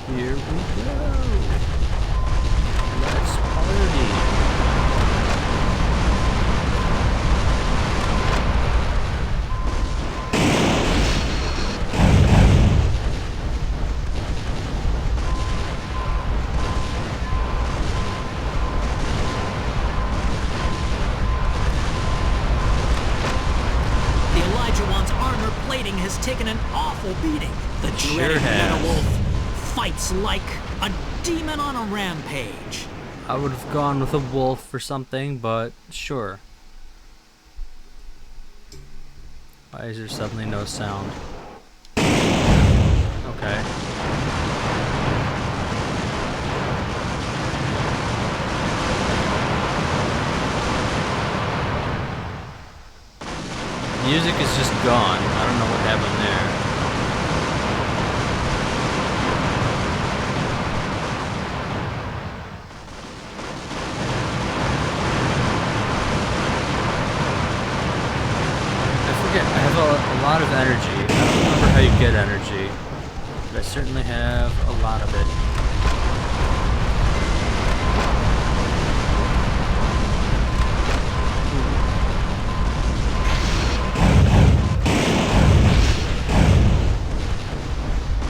S1: Here we go. Let's party.
S5: The Elijah One's armor plating has taken an awful beating. The
S1: Sure
S5: dreaded
S1: has.
S5: Meta-Wolf fights like a demon on a rampage.
S1: I would have gone with a wolf or something, but sure. Why is there suddenly no sound? Okay. Music is just gone. I don't know what happened there. I have a lot of energy. I don't remember how you get energy, but I certainly have a lot of it.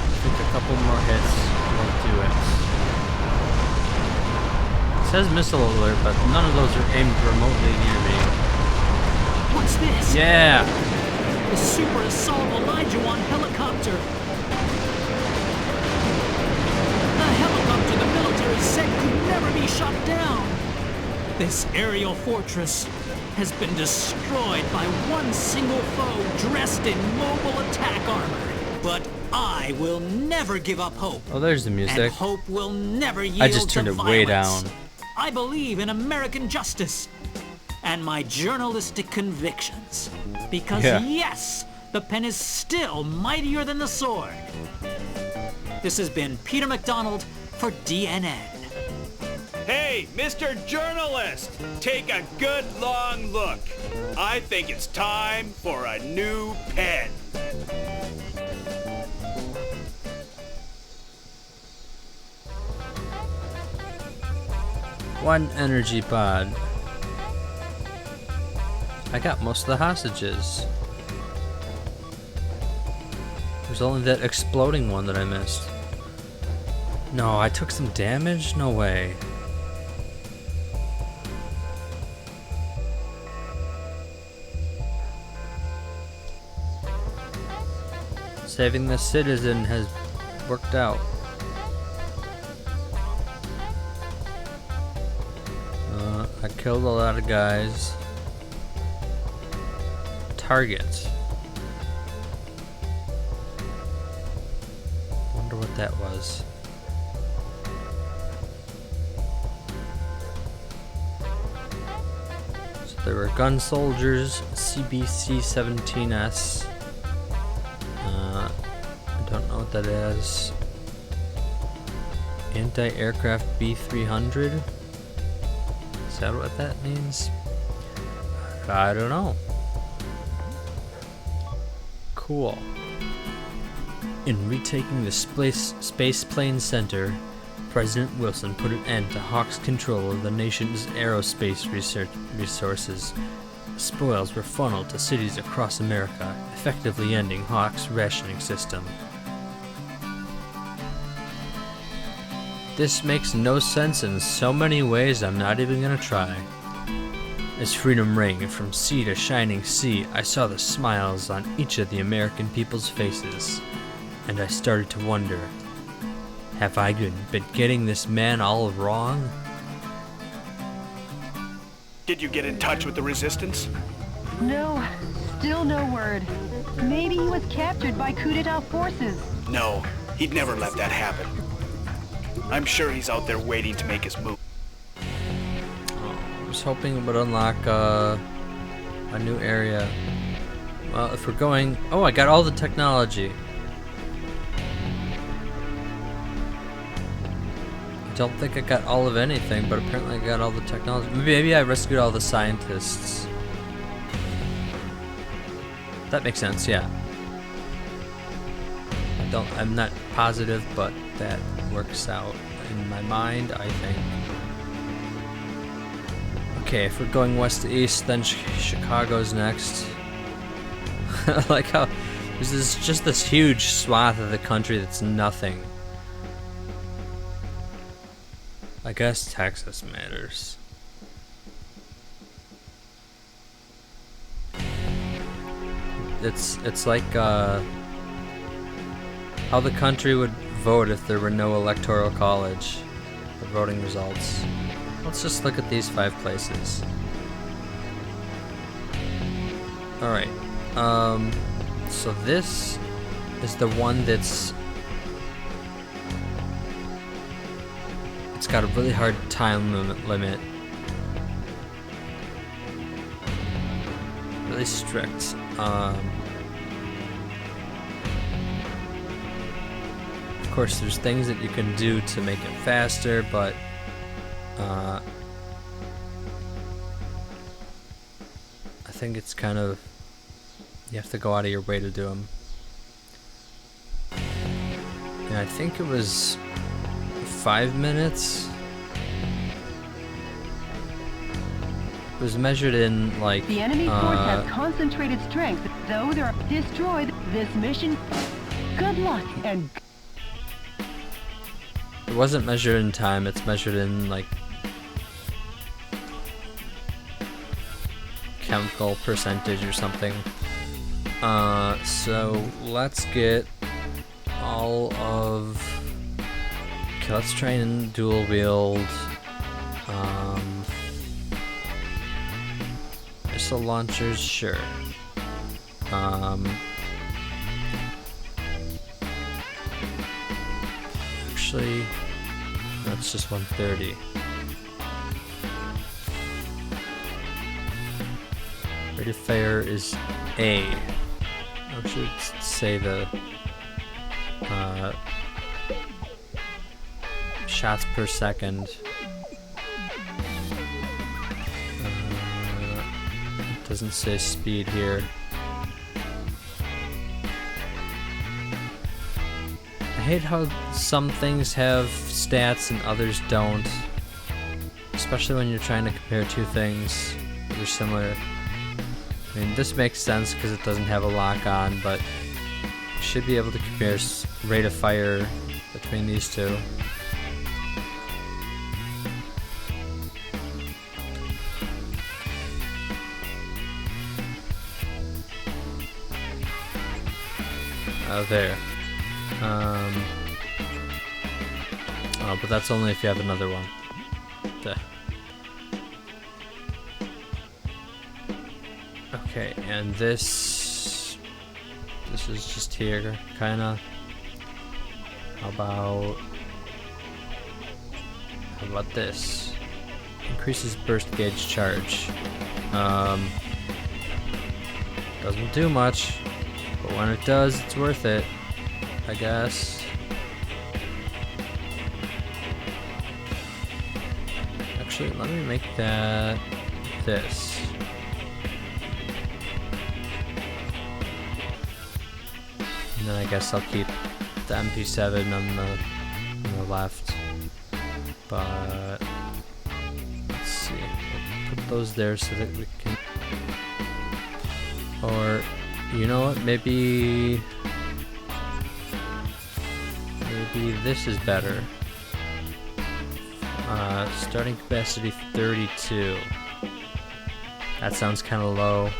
S1: I think a couple more hits will do it. It says missile alert, but none of those are aimed remotely near me.
S5: What's this?
S1: Yeah!
S5: The Super Assault Elijah One helicopter. The helicopter the military said could never be shot down. This aerial fortress has been destroyed by one single foe dressed in mobile attack armor. But I will never give up hope.
S1: Oh, there's the music.
S5: And hope will never yield
S1: I just turned
S5: to
S1: it way
S5: violence.
S1: down.
S5: I believe in American justice and my journalistic convictions. Because yes, the pen is still mightier than the sword. This has been Peter McDonald for DNN.
S3: Hey, Mr. Journalist, take a good long look. I think it's time for a new pen.
S1: One energy pod. I got most of the hostages. There's only that exploding one that I missed. No, I took some damage? No way. Saving the citizen has worked out. I killed a lot of guys. Targets. Wonder what that was. So there were gun soldiers, CBC-17S. I don't know what that is. Anti-aircraft B-300? Is that what that means? I don't know. Cool. In retaking the Space Plane Center, President Wilson put an end to Hawk's control of the nation's aerospace resources. Spoils were funneled to cities across America, effectively ending Hawk's rationing system. This makes no sense in so many ways I'm not even gonna try. As freedom rang from sea to shining sea, I saw the smiles on each of the American people's faces, and I started to wonder, have I been getting this man all wrong?
S3: Did you get in touch with the Resistance?
S2: No, still no word. Maybe he was captured by coup d'etat forces.
S3: No, he'd never let that happen. I'm sure he's out there waiting to make his move.
S1: I was hoping it would unlock a new area. Well, if we're going... Oh, I got all the technology. I don't think I got all of anything, but apparently I got all the technology. Maybe I rescued all the scientists. That makes sense, yeah. I'm not positive, but that works out in my mind, I think. Okay, if we're going west to east, then Chicago's next. I like how there's just this huge swath of the country that's nothing. I guess Texas matters. It's like how the country would vote if there were no electoral college. The voting results. Let's just look at these 5 places. Alright. So this is the one that's... It's got a really hard time limit. Really strict. Of course, there's things that you can do to make it faster, but I think it's kind of, you have to go out of your way to do them. And I think it was 5 minutes. It was measured in like
S2: The enemy force has concentrated strength, though they're destroyed this mission. Good luck and...
S1: It wasn't measured in time, it's measured in like chemical percentage or something. So let's get all of... Okay, let's try and dual wield missile launchers, sure. Actually, that's just 130. Rate of fire is A. I should say the shots per second. It doesn't say speed here. I hate how some things have stats and others don't, especially when you're trying to compare two things that are similar. I mean, this makes sense because it doesn't have a lock on, but you should be able to compare rate of fire between these two. Oh, there. Oh, but that's only if you have another one. Duh. Okay, and this is just here, kinda. How about this? Increases burst gauge charge. Doesn't do much, but when it does, it's worth it, I guess. Actually, let me make that this. And then I guess I'll keep the MP7 on the left. But let's see. We'll put those there so that we can. Or you know what? Maybe this is better. Starting capacity 32. That sounds kind of low.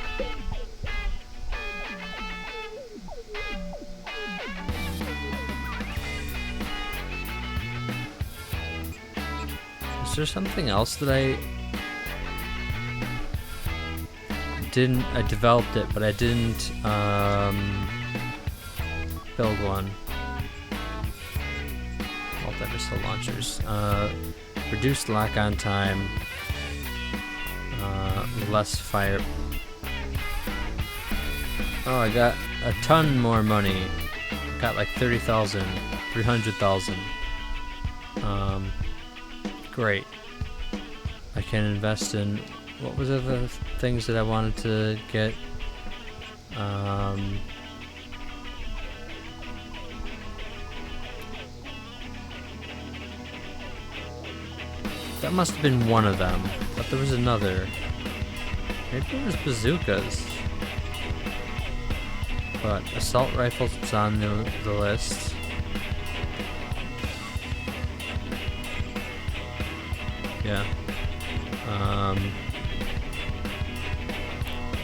S1: Is there something else that I developed it, but I didn't build one. Multi-missile launchers. Reduced lock-on time. Less fire. Oh, I got a ton more money. Got like 30,000, 300,000. Great. I can invest in, what was the things that I wanted to get? That must have been one of them, but there was another. Maybe it was bazookas. But assault rifles was on the list. Yeah.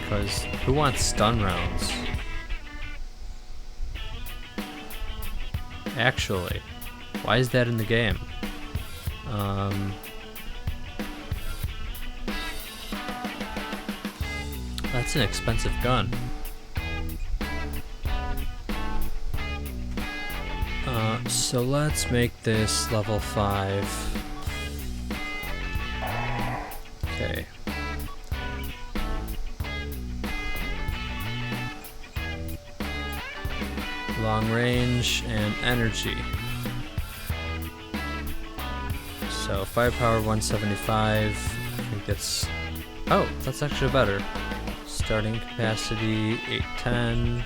S1: Because who wants stun rounds? Actually, why is that in the game? That's an expensive gun. So let's make this level 5. Okay. Long range and energy. So firepower 175. I think that's. Oh, that's actually better. Starting capacity 810.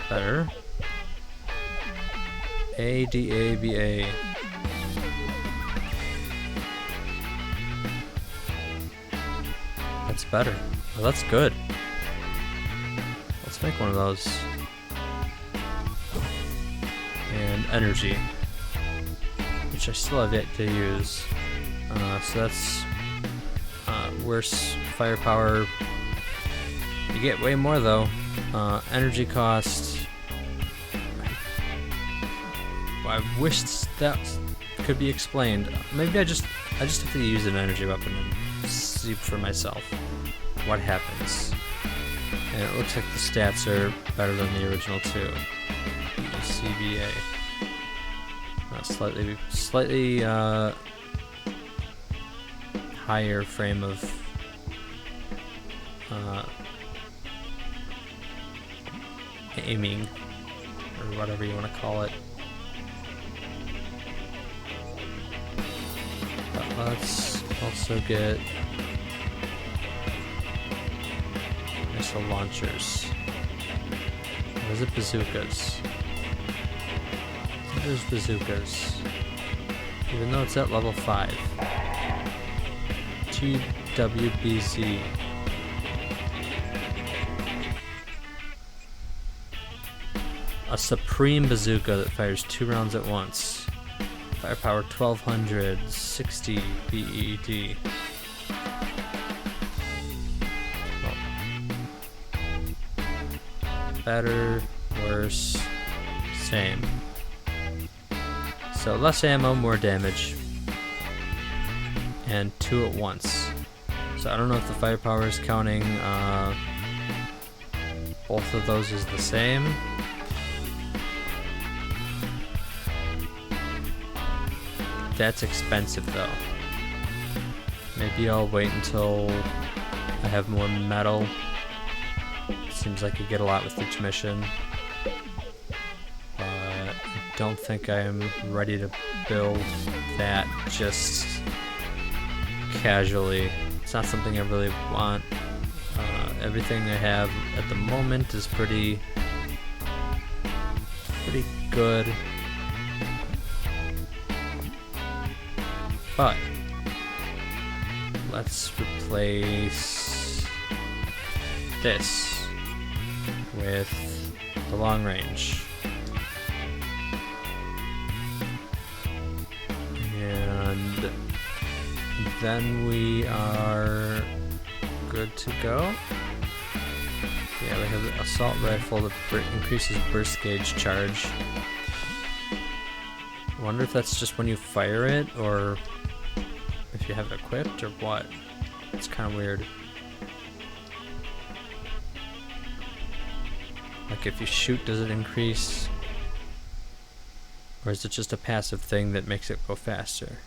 S1: Better. ADABA. That's better. Oh, that's good. Let's make one of those. And energy, which I still have yet to use. So that's worse firepower. You get way more though. Energy cost. I wish that could be explained. Maybe I just have to use an energy weapon and see for myself what happens. And it looks like the stats are better than the original too. CBA. Slightly higher frame of aiming, or whatever you want to call it. But let's also get missile launchers. What is it? Bazookas. There's bazookas. Even though it's at level 5. GWBZ. A supreme bazooka that fires 2 rounds at once. Firepower 1200, 60 BED. Better, worse, same. So less ammo, more damage. And 2 at once. So I don't know if the firepower is counting both of those as the same. That's expensive though. Maybe I'll wait until I have more metal. Seems like you get a lot with each mission. But I don't think I am ready to build that just casually. It's not something I really want. Everything I have at the moment is pretty good. But let's replace this with the long range. And then we are good to go. Yeah, we have the assault rifle that increases burst gauge charge. I wonder if that's just when you fire it, or if you have it equipped, or what. It's kind of weird. Like if you shoot, does it increase? Or is it just a passive thing that makes it go faster?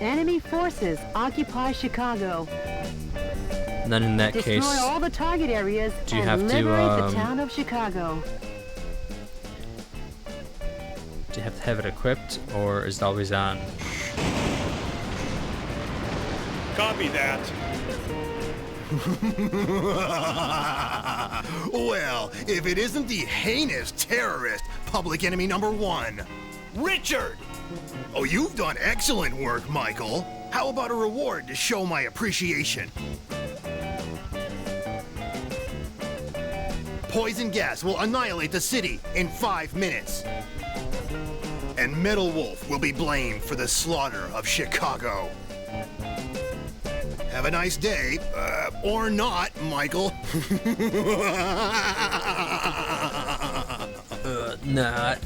S2: Enemy forces occupy Chicago.
S1: And then in that
S2: Destroy
S1: case,
S2: all the target areas
S1: do you
S2: and
S1: have to,
S2: liberate the town of Chicago.
S1: do you have to have it equipped, or is it always on?
S3: Copy that.
S6: Well, if it isn't the heinous terrorist, public enemy number 1.
S3: Richard!
S6: Oh, you've done excellent work, Michael. How about a reward to show my appreciation? Poison gas will annihilate the city in 5 minutes. And Metal Wolf will be blamed for the slaughter of Chicago. Have a nice day, or not, Michael.
S1: Not.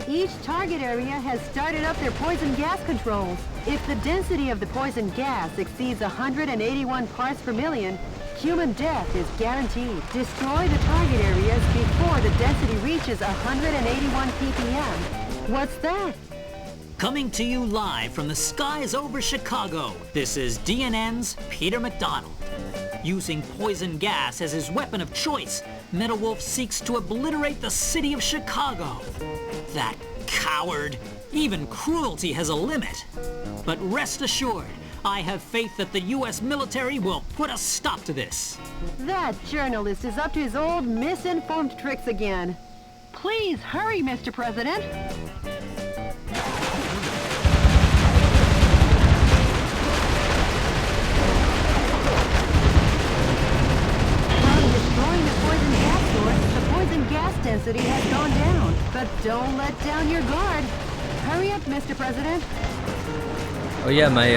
S2: Each target area has started up their poison gas controls. If the density of the poison gas exceeds 181 parts per million, human death is guaranteed. Destroy the target areas before the density reaches 181 ppm. What's that?
S5: Coming to you live from the skies over Chicago, this is DNN's Peter McDonald. Using poison gas as his weapon of choice, Metal Wolf seeks to obliterate the city of Chicago. That coward! Even cruelty has a limit. But rest assured, I have faith that the U.S. military will put a stop to this.
S2: That journalist is up to his old misinformed tricks again. Please hurry, Mr. President. Destroying the poison gas source, the poison gas density has gone down. But don't let down your guard. Hurry up, Mr. President.
S1: Oh yeah, my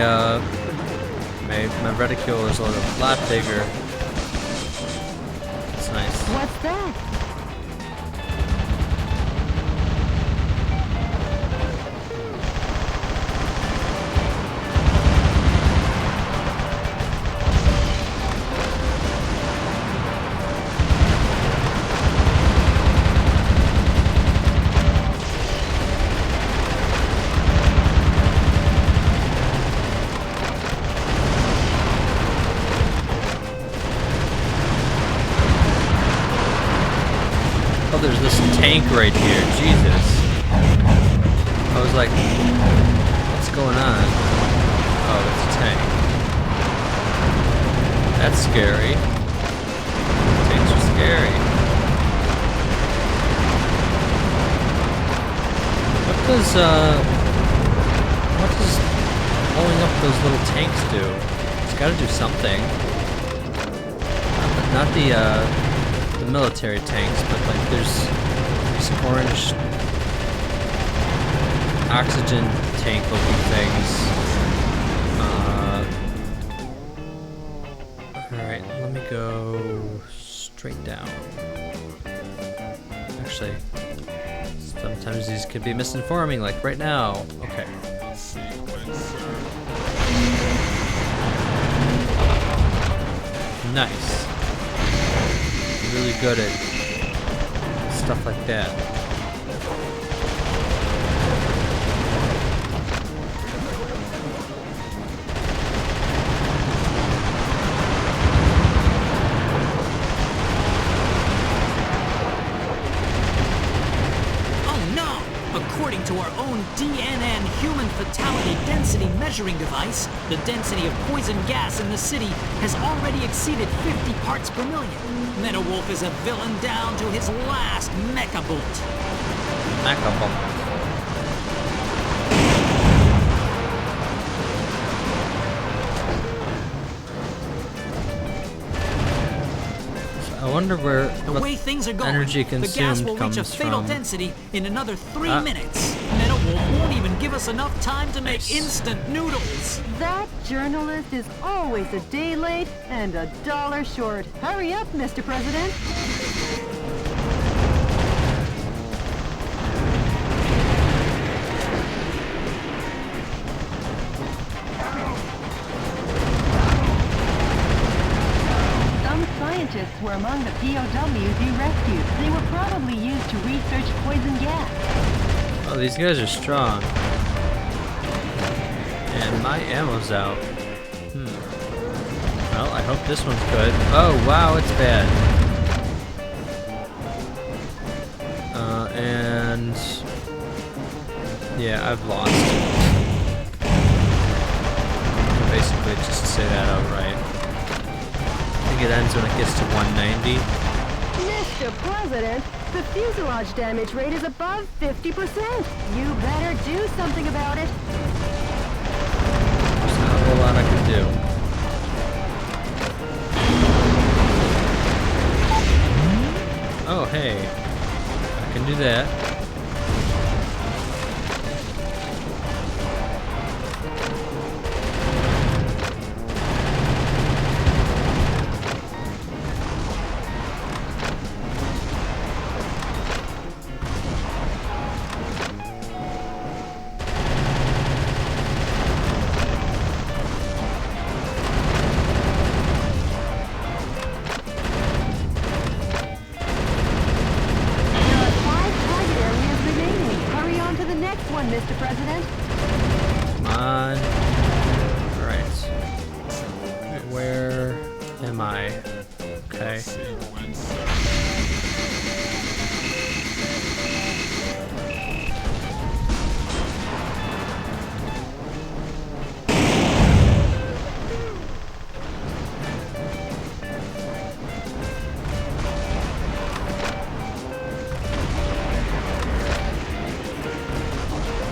S1: reticule is a lot bigger. It's nice.
S2: What's that?
S1: Oh, there's this tank right here. Jesus. I was like, what's going on? Oh, it's a tank. That's scary. Tanks are scary. What does blowing up those little tanks do? It's gotta do something. Not the military tanks, but like there's these orange oxygen tank looking things. Alright, let me go straight down. Actually, sometimes these could be misinforming, like right now. Okay. Nice. Really good at stuff like that.
S5: Oh no! According to our own DNN human fatality density measuring device, the density of poison gas in the city has already exceeded 50 parts per million. Metawolf is a villain down to his last mechabolt.
S1: Mechabolt. I wonder where
S5: The way things are going,
S1: energy
S5: the gas
S1: consumed
S5: will reach a
S1: comes
S5: fatal
S1: from.
S5: density in another 3 minutes. Metawolf won't even give us enough time to make
S1: Nice.
S5: instant noodles.
S2: That journalist is always a day late and $1 short. Hurry up, Mr. President. Some scientists were among the POWs you rescued. They were probably used to research poison gas.
S1: Oh, these guys are strong. And my ammo's out. Well, I hope this one's good. Oh, wow, it's bad. And... yeah, I've lost. Basically, just to say that outright. I think it ends when it gets to 190.
S2: Mr. President, the fuselage damage rate is above 50%. You better do something about it.
S1: There's not a whole lot I can do. Oh, hey. I can do that.
S2: There are 5 target areas remaining. Hurry on to the next one, Mr. President.
S1: Come on. Alright. Where am I? Okay.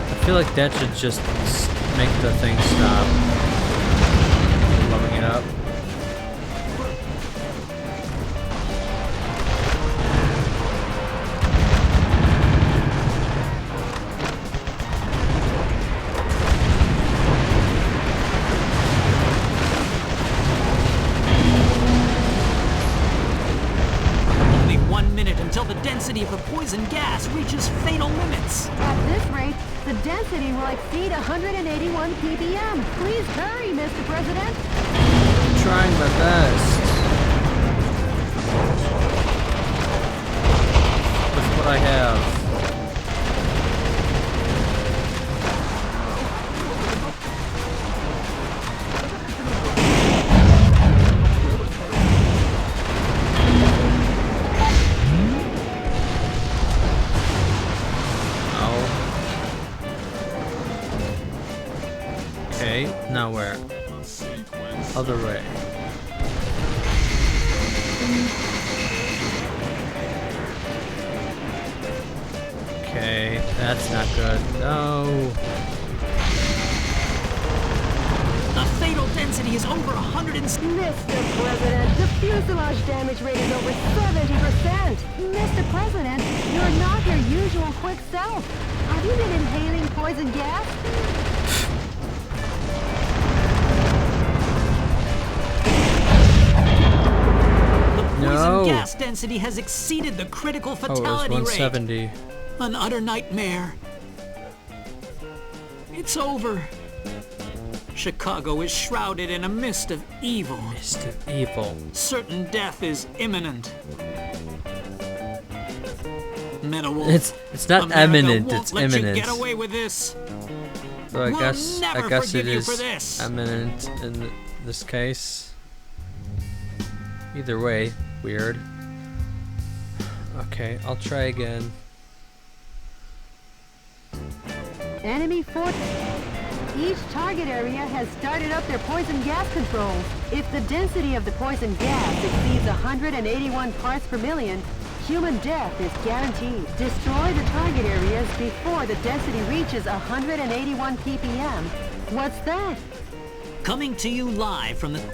S1: I feel like that should just make the thing stop. Blowing it up.
S5: Only 1 minute until the density of the poison gas reaches fatal limits.
S2: At this rate, the density will exceed 181 ppm. Please hurry, Mr. President.
S1: I'm trying my best. With what I have. Okay, now where? Other way. Okay, that's not good. No.
S5: The fatal density is over 100 and...
S2: Mr. President, the fuselage damage rate is over 70%. Mr. President, you're not your usual quick self. Have you been inhaling poison gas?
S5: The poison
S1: No.
S5: gas density has exceeded the critical
S1: Oh, it was
S5: fatality rate.
S1: 170.
S5: An utter nightmare. It's over. Chicago is shrouded in a mist of evil.
S1: Mist of evil.
S5: Certain death is imminent. Metawolf.
S1: It's not
S5: America
S1: imminent,
S5: won't
S1: it's
S5: let
S1: imminent.
S5: You get away with this.
S1: So I
S5: We'll
S1: guess
S5: never
S1: it
S5: forgive you
S1: is
S5: for this.
S1: imminent in this case. Either way, weird. Okay, I'll try again.
S2: Enemy force. Each target area has started up their poison gas controls. If the density of the poison gas exceeds 181 parts per million, human death is guaranteed. Destroy the target areas before the density reaches 181 ppm. What's that?
S5: Coming to you live from the...
S2: From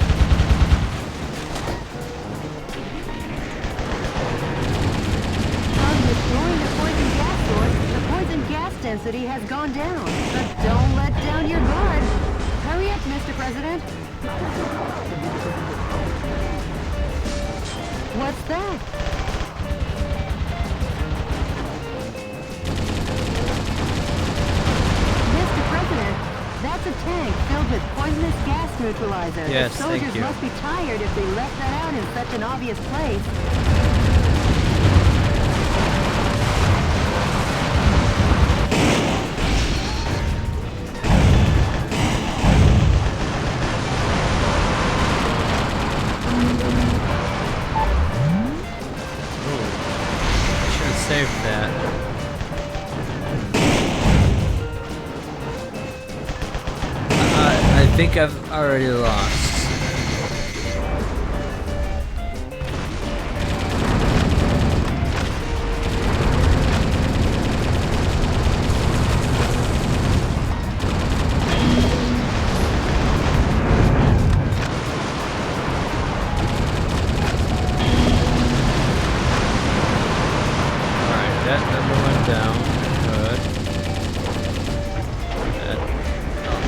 S2: destroying the poison gas source, the poison gas density has gone down. But don't let down your guard. Hurry up, Mr. President. What's that? Mr. President, that's a tank filled with poisonous gas neutralizer.
S1: Yes,
S2: the
S1: thank
S2: soldiers
S1: you.
S2: must be tired if they left that out in such an obvious place.
S1: Should have saved that. I think I've already lost. Alright, that number went down. Good. That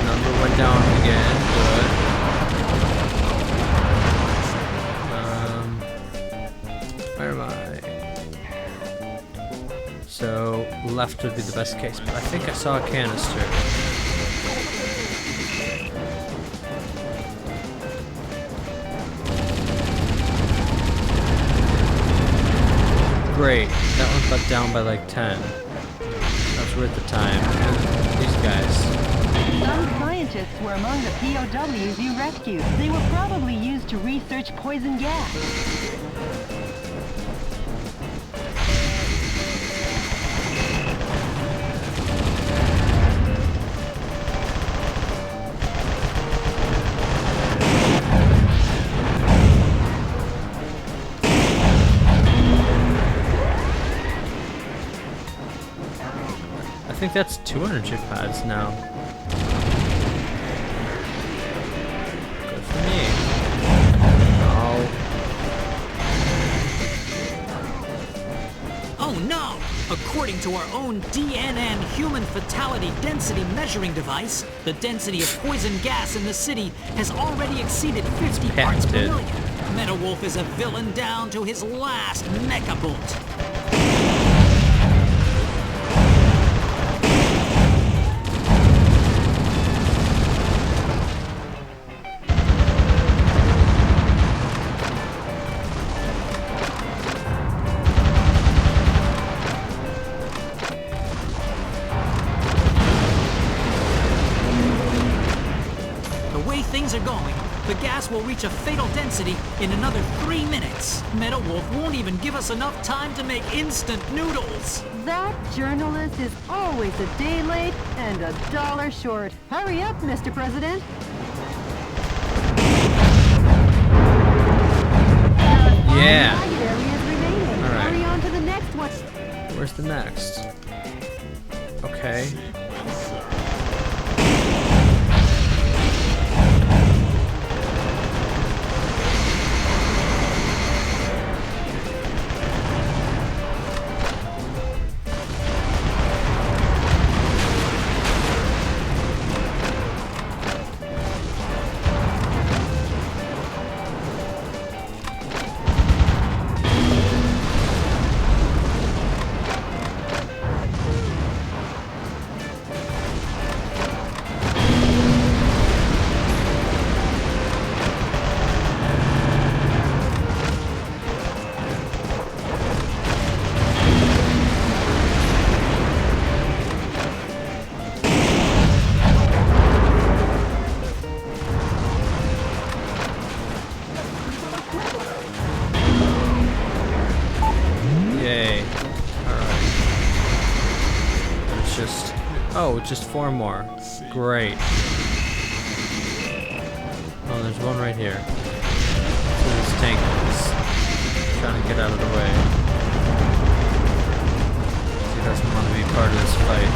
S1: number went down again. Good. Where am I? So, left would be the best case, but I think I saw a canister. Great. That one got down by like 10. That's worth the time. And these guys.
S2: Some scientists were among the POWs you rescued. They were probably used to research poison gas.
S1: I think that's 2 energy pads now. Good for me. Oh.
S5: Oh no! According to our own DNN human fatality density measuring device, the density of poison gas in the city has already exceeded 50 parts per
S1: patented.
S5: million. Metal Wolf is a villain down to his last mecha bolt. Things are going, the gas will reach a fatal density in another 3 minutes. Metal Wolf won't even give us enough time to make instant noodles.
S2: That journalist is always a day late and $1 short. Hurry up, Mr. President.
S1: Yeah.
S2: Target areas remaining.
S1: All right.
S2: Hurry on to the next one.
S1: Where's the next? Okay. Oh, just 4 more. Great. Oh, there's one right here. So this tank is trying to get out of the way. He doesn't want to be part of this fight.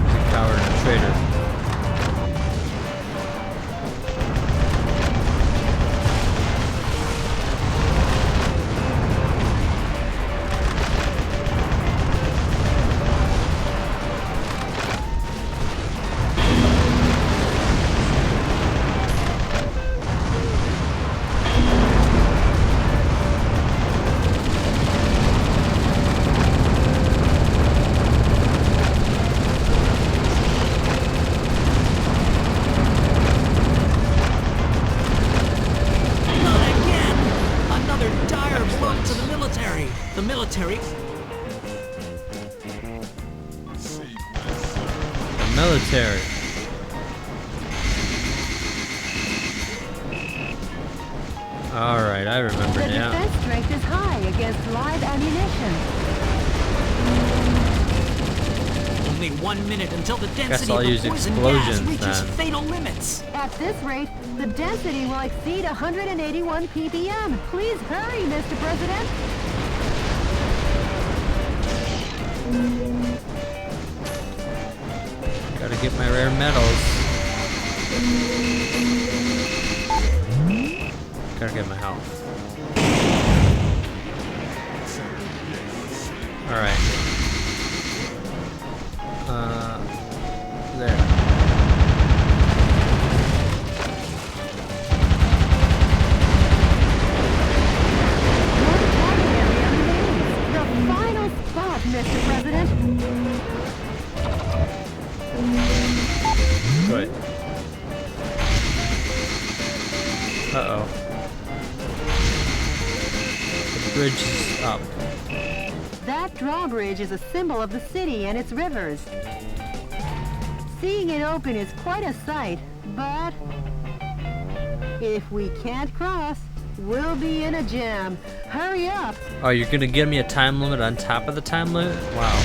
S1: He's a coward and a traitor. Military. Alright, I remember
S2: The
S1: now.
S2: defense strength is high against live ammunition.
S5: Only 1 minute until the density
S1: I'll
S5: of the
S1: use
S5: poison
S1: explosions
S5: gas reaches
S1: then.
S5: fatal limits.
S2: At this rate, the density will exceed 181 ppm. Please hurry, Mr. President.
S1: Gotta get my rare metals. Gotta get my health. Alright. There.
S2: One target area remains. The final spot, Mr. President.
S1: Good. Uh-oh. The bridge is up.
S2: That drawbridge is a symbol of the city and its rivers. Seeing it open is quite a sight, but if we can't cross, we'll be in a jam. Hurry up!
S1: Oh, you're gonna give me a time limit on top of the time limit? Wow.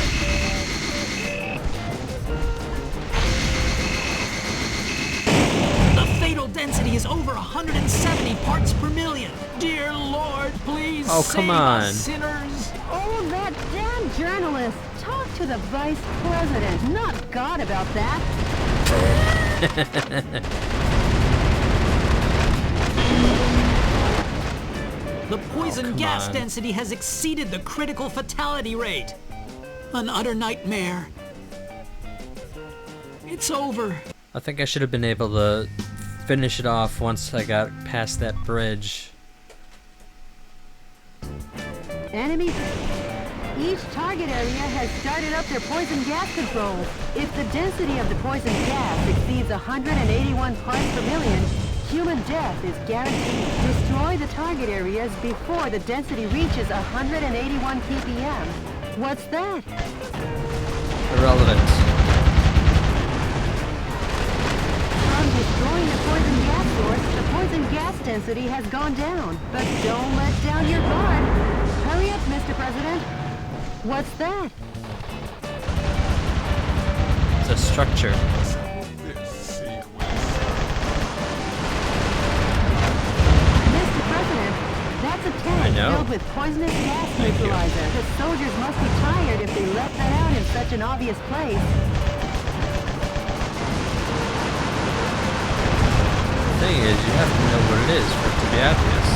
S5: The fatal density is over 170 parts per million. Dear Lord, please
S1: Oh,
S5: save
S1: come on.
S5: us sinners.
S2: Oh, that damn journalist! Talk to the vice president, not God, about that.
S5: The poison
S1: come
S5: gas
S1: on.
S5: density has exceeded the critical fatality rate. An utter nightmare. It's over.
S1: I think I should have been able to finish it off once I got past that bridge.
S2: Enemies. Each target area has started up their poison gas controls. If the density of the poison gas exceeds 181 parts per million, human death is guaranteed. Destroy the target areas before the density reaches 181 ppm. What's that?
S1: Irrelevant.
S2: From destroying the poison gas source, the poison gas density has gone down. But don't let down your guard. Hurry up, Mr. President. What's that?
S1: It's a structure.
S2: Mr. President, that's a
S1: I
S2: tank
S1: know.
S2: filled with poisonous gas
S1: Thank you.
S2: neutralizer. The soldiers must be tired if they left that out in such an obvious place.
S1: The thing is, you have to know what it is for it to be obvious.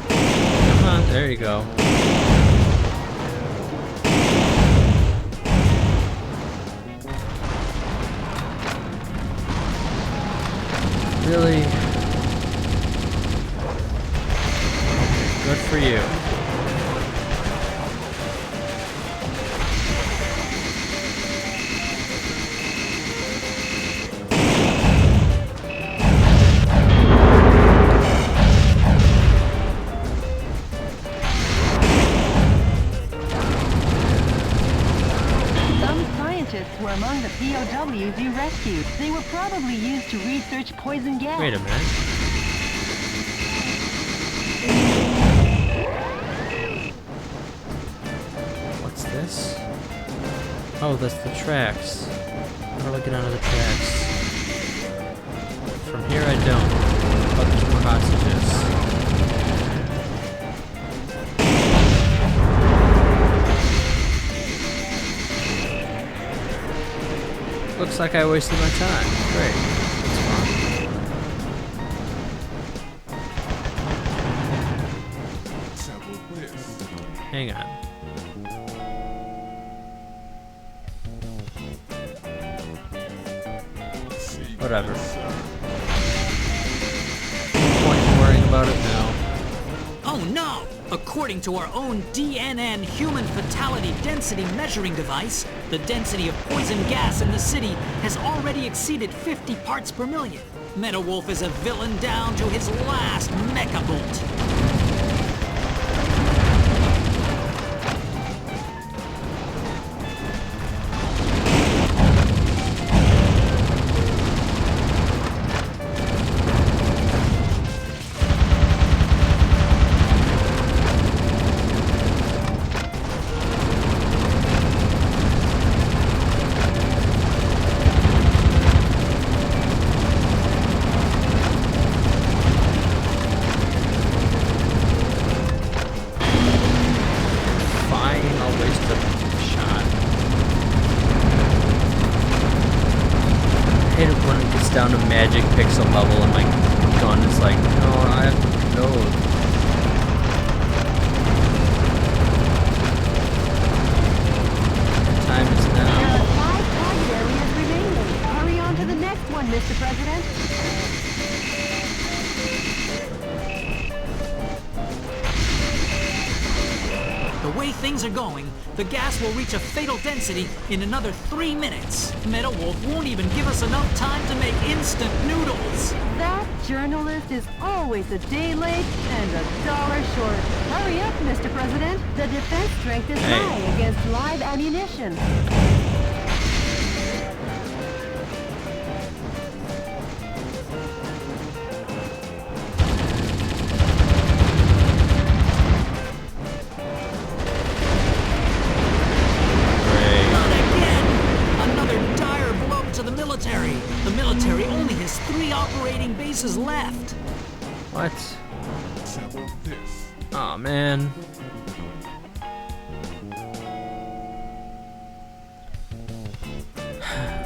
S1: Come on, there you go. Really? Good for you.
S2: were probably used to research poison gas.
S1: Wait a minute. What's this? Oh, that's the tracks. How do I get onto the tracks? From here I don't. Oh, there's more hostages. Looks like I wasted my time. Great. That's fun. Hang on. Whatever. No point in worrying about it now.
S5: Oh no! According to our own DNN human fatality density measuring device, the density of poison gas in the city has already exceeded 50 parts per million. MetaWolf is a villain down to his last mecha bolt.
S1: Down to magic pixel level and my gun is like, no, I have to reload. Time is
S2: There
S1: now.
S2: are 5 target areas remaining. Hurry on to the next one, Mr. President.
S5: The way things are going, the gas will reach a fatal density in another 3 minutes. MetaWolf won't even give us enough time to make instant noodles.
S2: That journalist is always a day late and $1 short. Hurry up, Mr. President. The defense strength is
S1: Hey.
S2: high against live ammunition.
S5: Not again! Another dire blow to the military. The military only has 3 operating bases left.
S1: What? Oh man.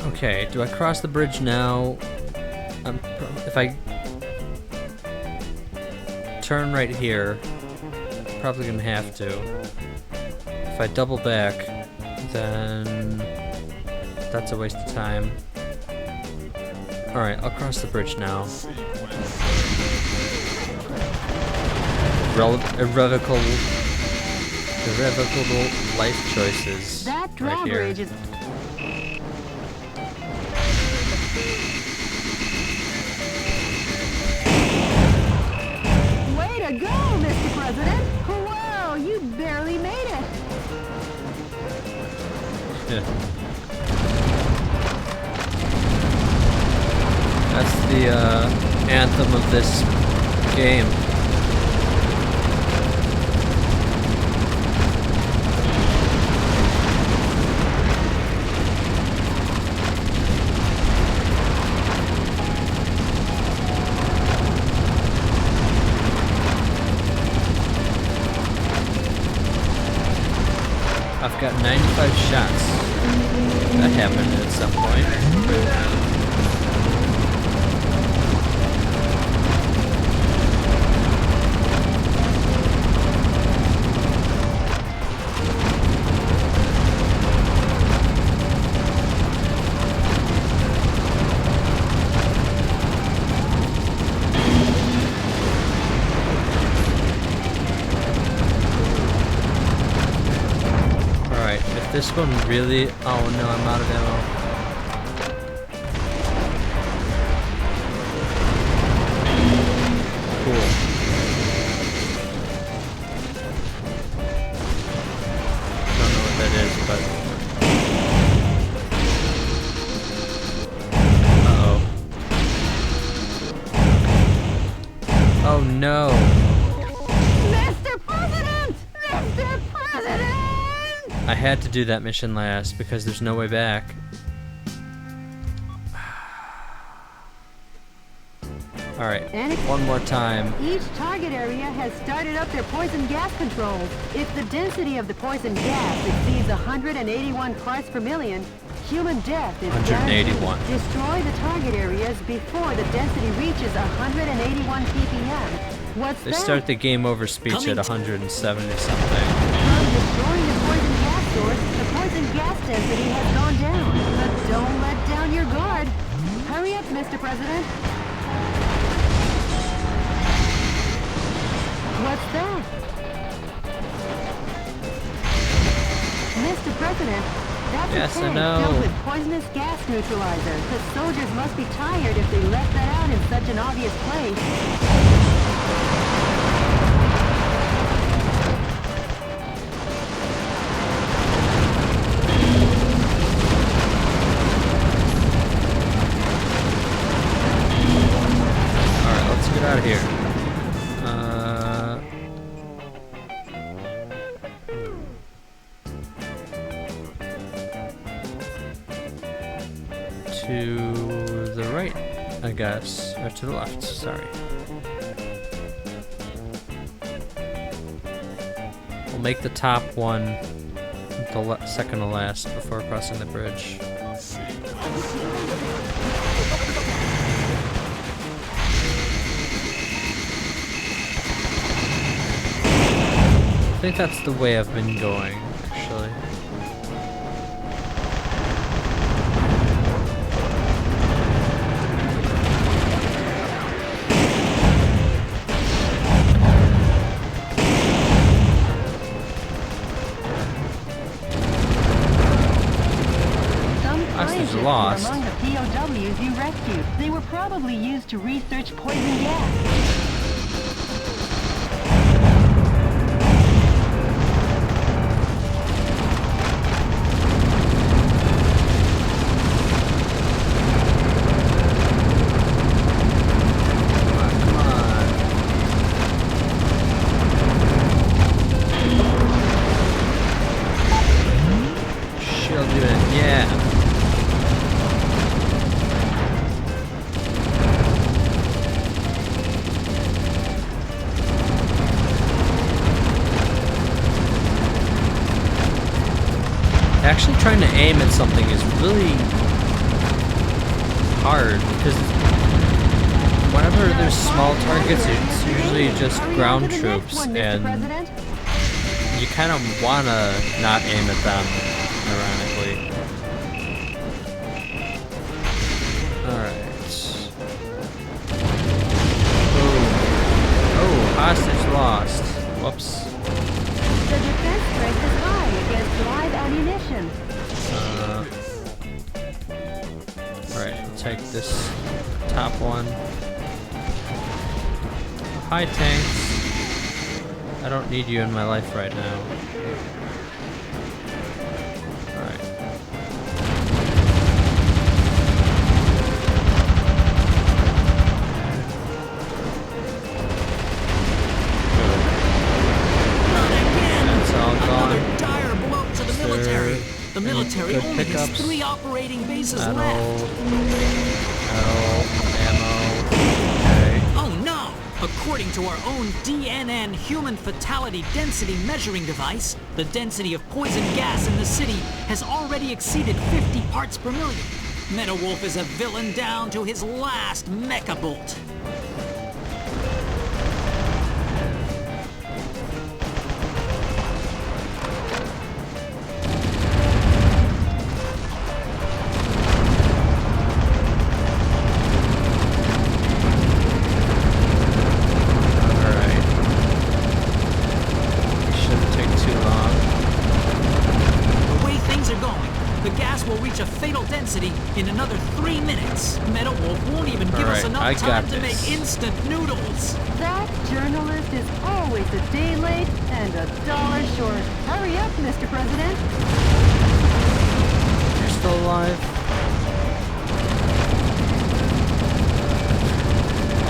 S1: Okay, do I cross the bridge now? If I turn right here, probably gonna have to. If I double back, then that's a waste of time. Alright, I'll cross the bridge now. Irrevocable life choices
S2: That
S1: right
S2: drag
S1: here.
S2: rage is... Way to go, Mr. President! Whoa, you barely made it!
S1: That's the anthem of this game. I've got 95 shots. That happened at some point. Alright, if this one really... Oh no, I'm out of ammo. Cool. Don't know what that is, but... Uh-oh. Oh no.
S2: Mr. President! Mr. President!
S1: I had to do that mission last because there's no way back. Alright, one more time.
S2: Each target area has started up their poison gas controls. If the density of the poison gas exceeds 181 parts per million, human death is
S1: 181.
S2: guaranteed. Destroy the target areas before the density reaches 181 ppm. What's
S1: They
S2: that?
S1: start the game over speech at 170 something.
S2: From destroying the poison gas source, the poison gas density has gone down. But don't let down your guard. Hurry up, Mr. President. What's that? Mr. President, that's
S1: Yes,
S2: a
S1: I
S2: tank
S1: know.
S2: filled with poisonous gas neutralizer. The soldiers must be tired if they left that out in such an obvious place.
S1: Alright, let's get out of here. To the right, I guess. Or to the left, sorry. We'll make the top one the second to last before crossing the bridge. I think that's the way I've been going, actually.
S2: Scientists
S1: lost.
S2: were among the POWs you rescued. They were probably used to research poison gas.
S1: She'll do it, yeah. Actually trying to aim at something is really hard because whenever there's small targets, it's usually just ground troops, and you kind of want to not aim at them, ironically. Alright. Oh, hostage lost. Whoops.
S2: The defense strength is high against live ammunition.
S1: Alright, we'll take this top one. Hi, tanks. I don't need you in my life right now. Alright. That's all gone.
S5: Another dire blow to the
S1: Is there
S5: military. The
S1: any
S5: military
S1: good
S5: only has
S1: pickups?
S5: 3 operating bases
S1: Metal.
S5: left.
S1: Ammo. Okay.
S5: Oh no! According to our own DNN human fatality density measuring device, the density of poison gas in the city has already exceeded 50 parts per million. Metal Wolf is a villain down to his last mecha bolt. A fatal density in another 3 minutes. Metal Wolf won't even give us enough time to make instant noodles.
S2: That journalist is always a day late and $1 short. Hurry up, Mr. President.
S1: You're still alive?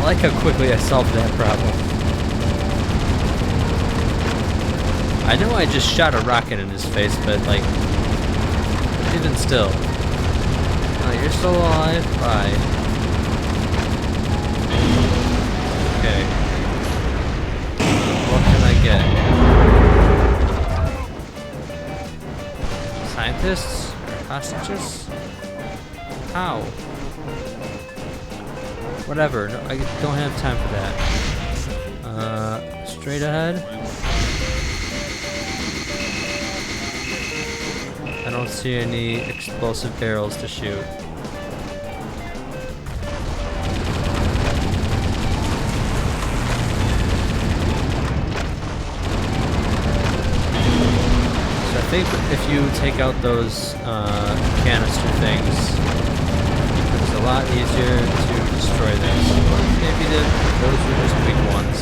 S1: like how quickly I solved that problem. I know I just shot a rocket in his face, but like, even still. Oh, you're still alive? Bye. Okay. What can I get? Scientists? Or hostages? How? Whatever, no, I don't have time for that. Straight ahead? I don't see any explosive barrels to shoot. So I think if you take out those canister things, it's a lot easier to destroy this. Or maybe those were just weak ones.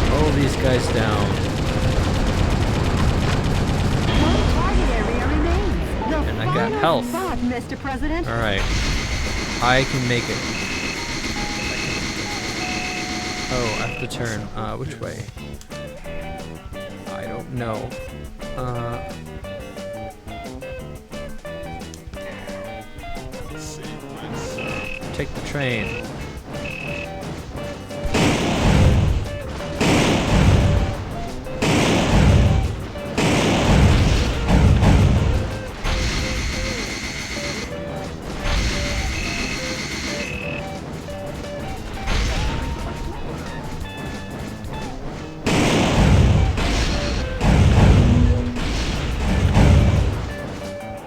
S1: Hold these guys down.
S2: One target area remains. The
S1: And I got
S2: final
S1: health.
S2: spot, Mr. President.
S1: Alright. I can make it. Oh, I have to turn. Which way? I don't know. Take the train.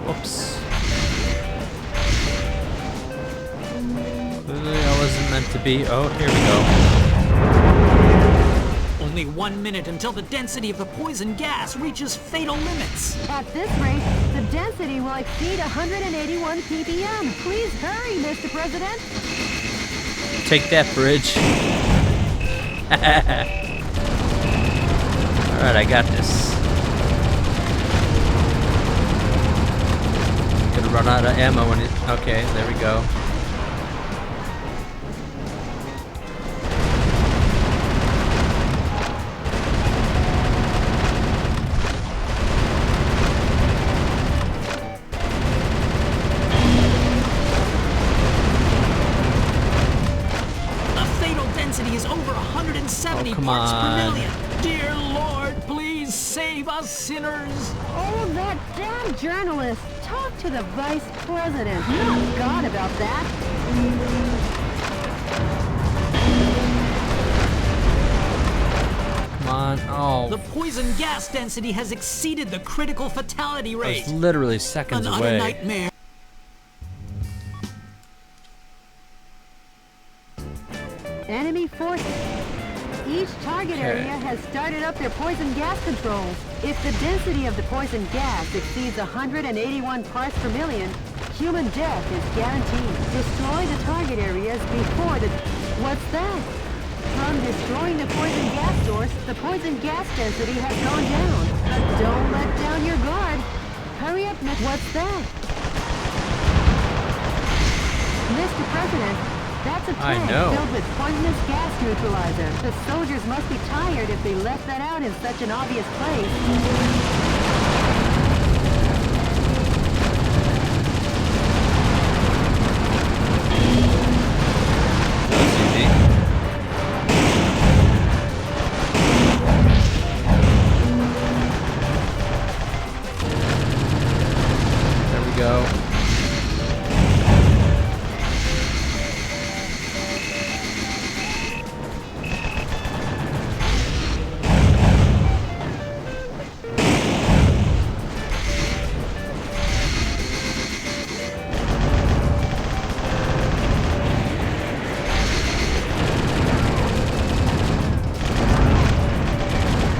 S1: Whoops. Clearly I wasn't meant to be. Oh, here we go.
S5: Only 1 minute until the density of the poison gas reaches fatal limits.
S2: At this rate, the density will exceed 181 ppm. Please hurry, Mr. President.
S1: Take that, bridge. Alright, I got this. Gonna run out of ammo when it. Okay, there we go.
S5: The fatal density is over 170
S1: Oh, come
S5: parts
S1: on.
S5: per million. Dear Lord, please save us sinners.
S2: Oh, that damn journalist. Talk to the vice president, not God, about that.
S1: Come on. Oh,
S5: The poison gas density has exceeded the critical fatality
S1: I
S5: rate.
S1: was literally seconds
S5: An utter
S1: away.
S5: nightmare.
S2: Enemy forces. Each target
S1: Okay.
S2: area has started up their poison gas controls. If the density of the poison gas exceeds 181 parts per million, human death is guaranteed. Destroy the target areas before the... What's that? From destroying the poison gas source, the poison gas density has gone down. But don't let down your guard. Hurry up, What's that? Mr. President, that's a
S1: I
S2: tank
S1: know.
S2: filled with poisonous gas neutralizer. The soldiers must be tired if they left that out in such an obvious place.
S1: That's easy. There we go.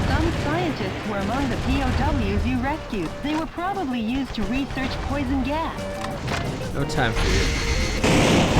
S2: Some scientists were among the POWs you rescued. They were probably used to research poison gas.
S1: No time for you.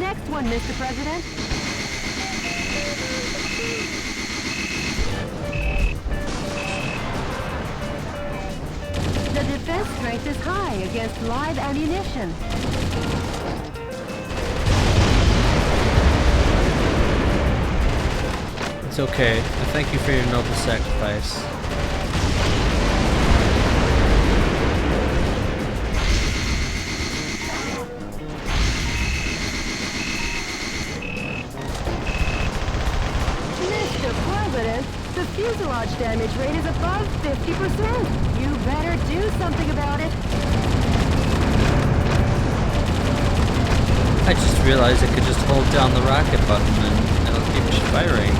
S2: next one, Mr. President. The defense strength is high against live ammunition.
S1: It's okay. I thank you for your noble sacrifice.
S2: Mr. President, the fuselage damage rate is above 50%. You better do something about it.
S1: I just realized I could just hold down the rocket button and it'll keep firing.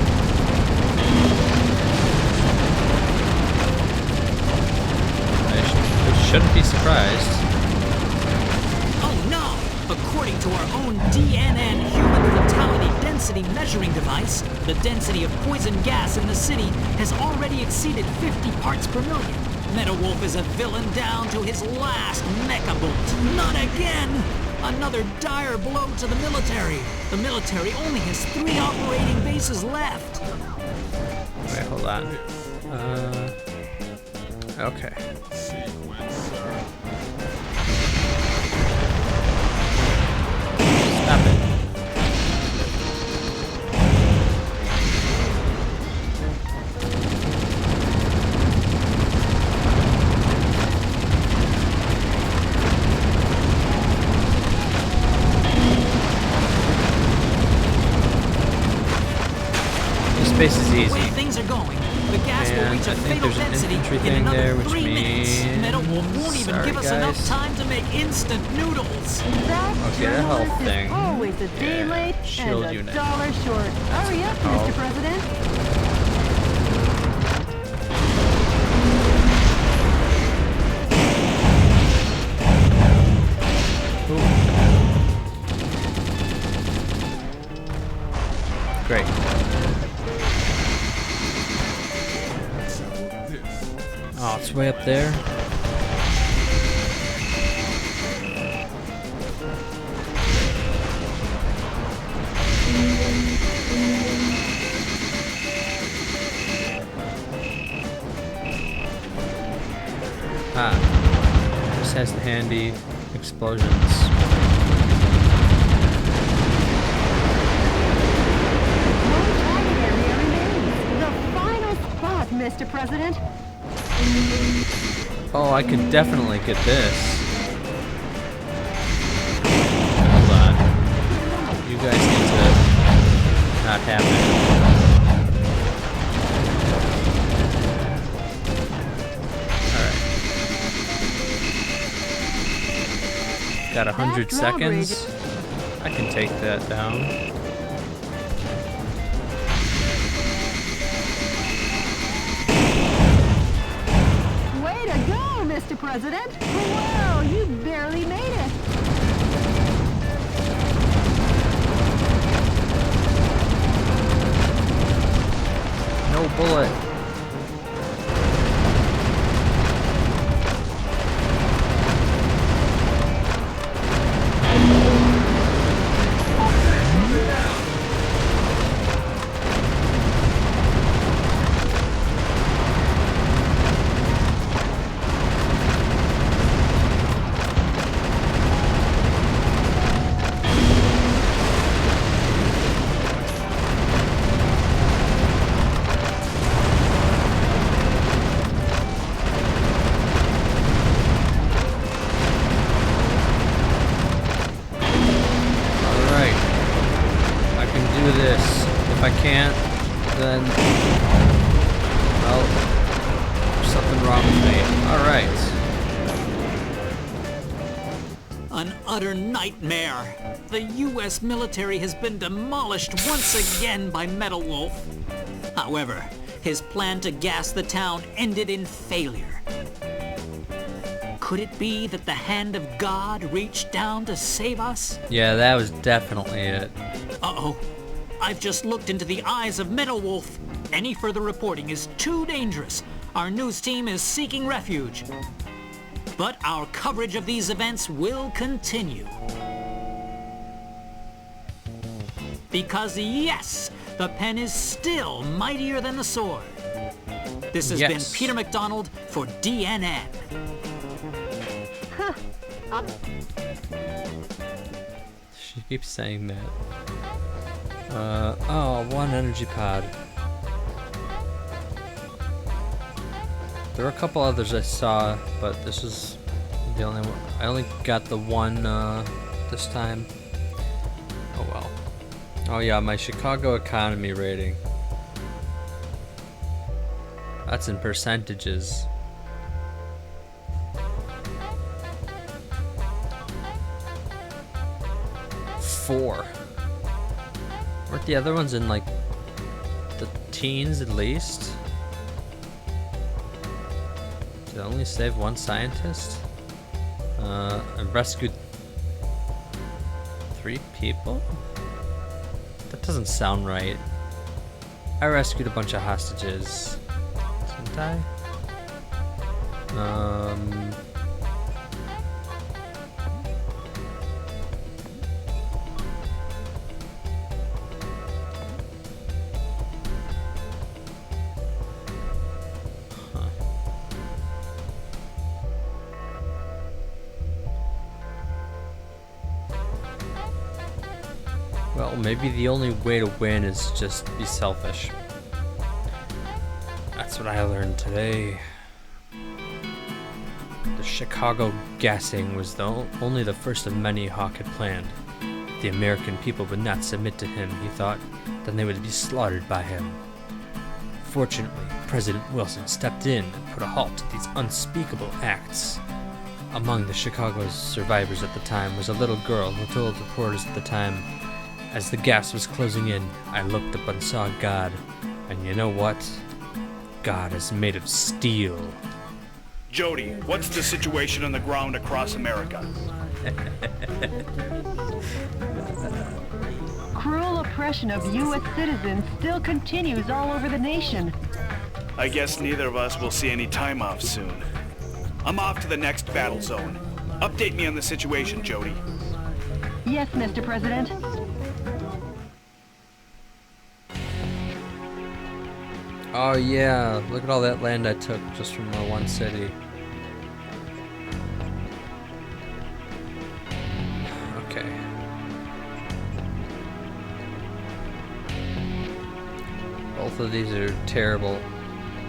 S1: I shouldn't be surprised.
S5: Oh no! According to our own DNN human fatality density measuring device, the density of poison gas in the city has already exceeded 50 parts per million. Metal Wolf is a villain down to his last mecha bolt. Not again! Another dire blow to the military. The military only has 3 operating bases left.
S1: Wait, hold on. Okay. Stop it. This space is
S5: The way
S1: easy.
S5: things are going, the gas will
S1: And
S5: reach a
S1: I think
S5: fatal
S1: there's an
S5: density
S1: infantry
S5: in
S1: thing
S5: another
S1: there, which
S5: 3 minutes.
S1: means-
S5: Metal Wolf won't even
S1: Sorry,
S5: give us enough
S1: guys.
S5: time to make instant noodles.
S2: That
S1: Okay, that whole
S2: journalist
S1: thing.
S2: is always a day
S1: Yeah,
S2: late
S1: shield
S2: and a
S1: unit.
S2: dollar short. Hurry up,
S1: Oh.
S2: Mr. President.
S1: Great. Oh, it's way up there. Ah, this has the handy explosions.
S2: One target area remains. The final spot, Mr. President.
S1: Oh, I could definitely get this. Hold on. You guys need to not happen. Alright. Got 100
S2: That drawbridge-
S1: seconds. I can take that down.
S2: Way to go, Mr. President. Wow, you barely made it.
S1: No bullet. Alright. I can do this. If I can't, then... well, there's something wrong with me. Alright.
S5: An utter nightmare. The U.S. military has been demolished once again by Metal Wolf. However, his plan to gas the town ended in failure. Could it be that the hand of God reached down to save us?
S1: Yeah, that was definitely it.
S5: Uh-oh. I've just looked into the eyes of Metal Wolf. Any further reporting is too dangerous. Our news team is seeking refuge. But our coverage of these events will continue. Because yes, the pen is still mightier than the sword. This has been
S1: Yes.
S5: Peter McDonald for DNN.
S1: She keeps saying that. Oh, one energy pod. There were a couple others I saw, but this is the only one. I only got the one this time. Oh well. Oh yeah, my Chicago economy rating. That's in percentages. Four. Weren't the other ones in like the teens at least? Did I only save one scientist? I rescued 3 people? That doesn't sound right. I rescued a bunch of hostages. Didn't I? Well, maybe the only way to win is just be selfish. That's what I learned today. The Chicago gassing was only the first of many Hawk had planned. The American people would not submit to him, he thought, then they would be slaughtered by him. Fortunately, President Wilson stepped in and put a halt to these unspeakable acts. Among the Chicago's survivors at the time was a little girl who told reporters at the time, "As the gas was closing in, I looked up and saw God. And you know what? God is made of steel."
S3: Jody, what's the situation on the ground across America?
S2: Cruel oppression of U.S. citizens still continues all over the nation.
S3: I guess neither of us will see any time off soon. I'm off to the next battle zone. Update me on the situation, Jody.
S2: Yes, Mr. President.
S1: Oh yeah, look at all that land I took just from my one city. Okay. Both of these are terrible.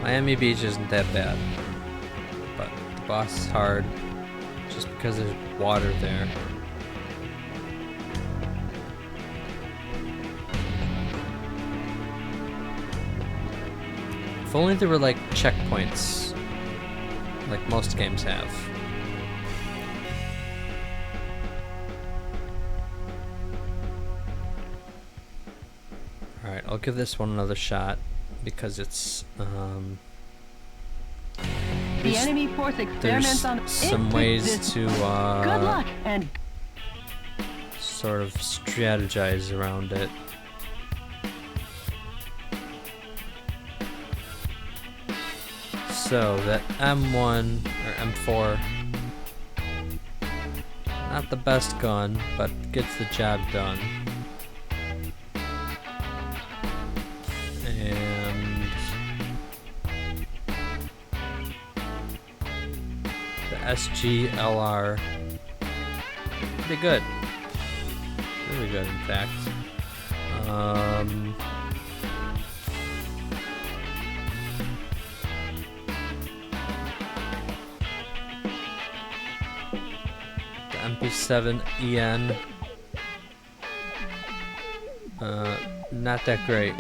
S1: Miami Beach isn't that bad, but the boss is hard just because there's water there. If only there were like checkpoints, like most games have. Alright, I'll give this one another shot because it's
S2: The enemy force experiments
S1: there's
S2: on
S1: some ways to
S2: Good luck and
S1: sort of strategize around it. So that M1 or M4, not the best gun, but gets the job done. And the SGLR, pretty good, really good in fact. MP7EN, not that great.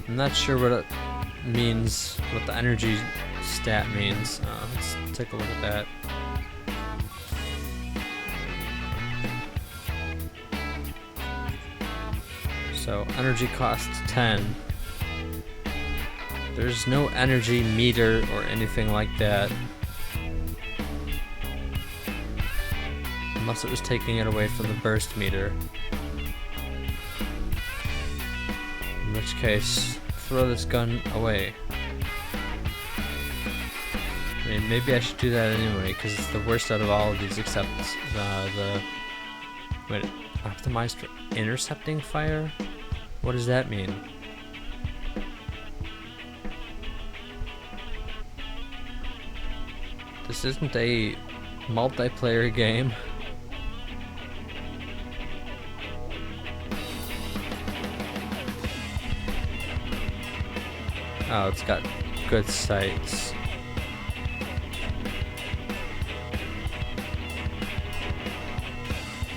S1: I'm not sure what it means, what the energy stat means. Let's take a look at that. So energy cost 10. There's no energy meter or anything like that. Unless it was taking it away from the burst meter. In which case, throw this gun away. I mean, maybe I should do that anyway, because it's the worst out of all of these except the Wait, optimized for intercepting fire? What does that mean? This isn't a multiplayer game. Oh, it's got good sights.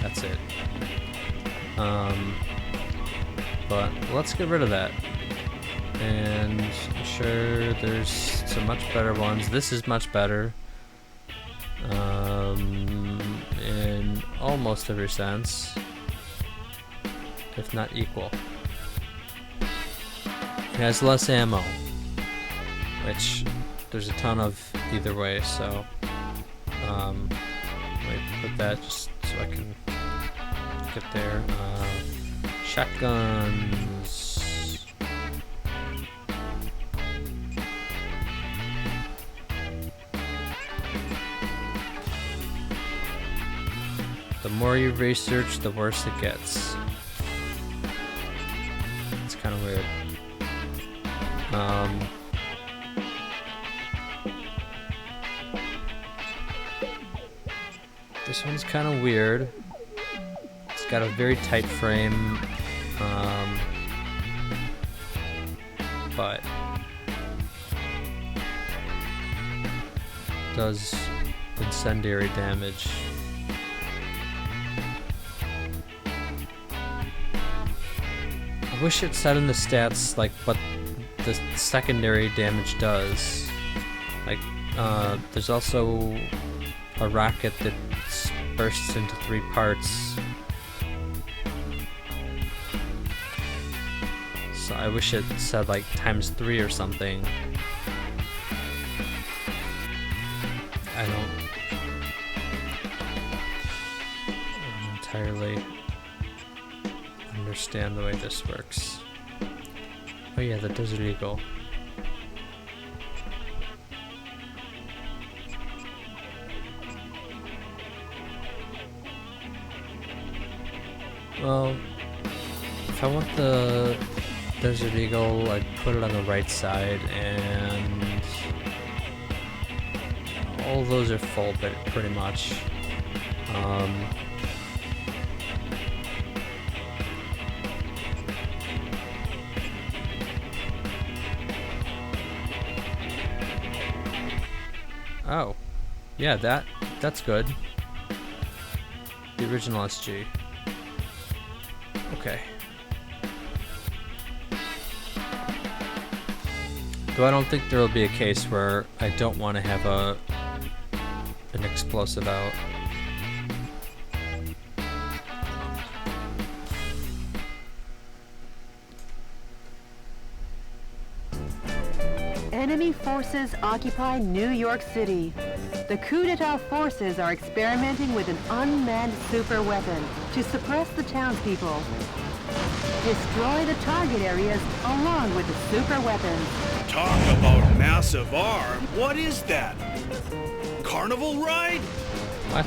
S1: That's it. But let's get rid of that. And I'm sure there's some much better ones. This is much better. In almost every sense. If not equal. It has less ammo. Which there's a ton of either way, so let me put that just so I can get there. Shotguns. The more you research, the worse it gets. It's kind of weird. This one's kind of weird. It's got a very tight frame, but does incendiary damage. I wish it said in the stats like what the secondary damage does. Like, there's also a rocket that bursts into 3 parts. So I wish it said like ×3 or something. I don't entirely understand the way this works. Oh yeah, the Desert Eagle. Well, if I want the Desert Eagle, I'd put it on the right side, and all of those are full, but pretty much. Oh, yeah, that's good. The original SG. Okay. Though I don't think there will be a case where I don't want to have an explosive out.
S2: Enemy forces occupy New York City. The coup d'etat forces are experimenting with an unmanned super weapon to suppress the townspeople. Destroy the target areas along with the super weapons.
S3: Talk about massive arm. What is that? Carnival ride?
S1: What?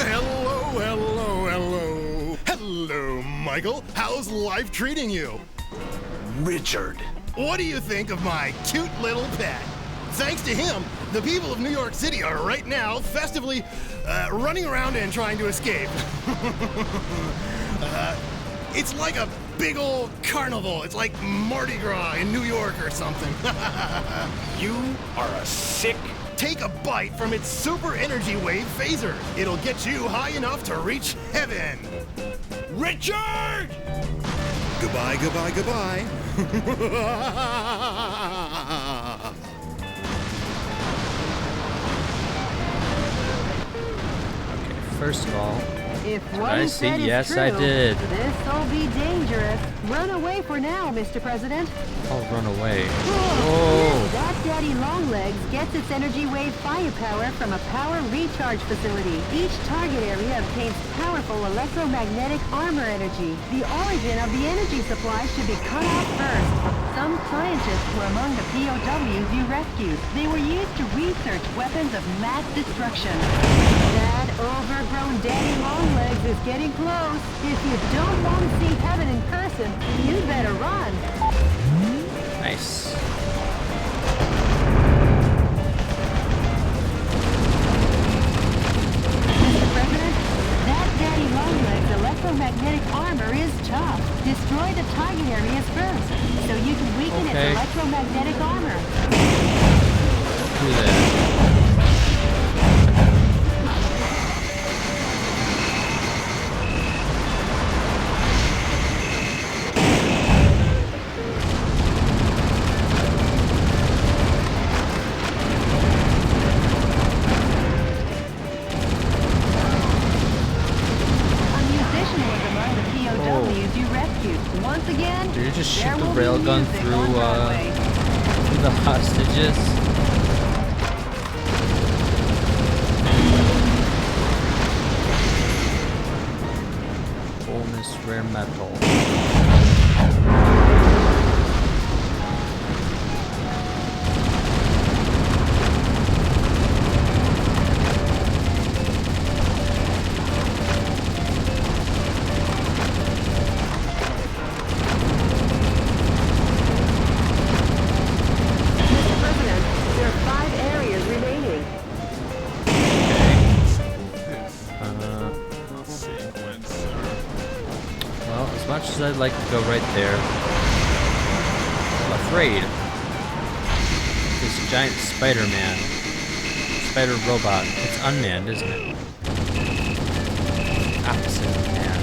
S6: Hello. Hello, Michael. How's life treating you?
S3: Richard.
S6: What do you think of my cute little pet? Thanks to him, the people of New York City are right now festively running around and trying to escape. It's like a big old carnival. It's like Mardi Gras in New York or something.
S3: You are a sick...
S6: Take a bite from its super energy wave phaser. It'll get you high enough to reach heaven.
S3: Richard!
S6: Goodbye.
S1: Okay, first of all,
S2: If
S1: did
S2: what
S1: I
S2: he
S1: see?
S2: said is
S1: Yes,
S2: true,
S1: I did.
S2: this'll be dangerous. Run away for now, Mr. President.
S1: I'll run away.
S2: Whoa! That Daddy Longlegs gets its energy wave firepower from a power recharge facility. Each target area obtains powerful electromagnetic armor energy. The origin of the energy supply should be cut off first. Some scientists were among the POWs you rescued. They were used to research weapons of mass destruction. That overgrown Daddy Longlegs cruise is getting close. If you don't want to see heaven in person, you better run.
S1: Nice.
S2: Mr. President, that Daddy Longlegs electromagnetic armor is tough. Destroy the target areas first, so you can weaken its
S1: Okay.
S2: electromagnetic armor.
S1: Do that.
S2: A musician was among the POWs you rescued. Once again,
S1: Did you just
S2: there
S1: shoot the
S2: will be
S1: railgun
S2: music
S1: through,
S2: on Broadway.
S1: the hostages? Bonus rare metal.
S2: Mr. President, there are 5 areas remaining.
S1: Well, as much as I'd like to go right there, I'm afraid. This giant Spider-Man. Spider robot. It's unmanned, isn't it? Opposite of man.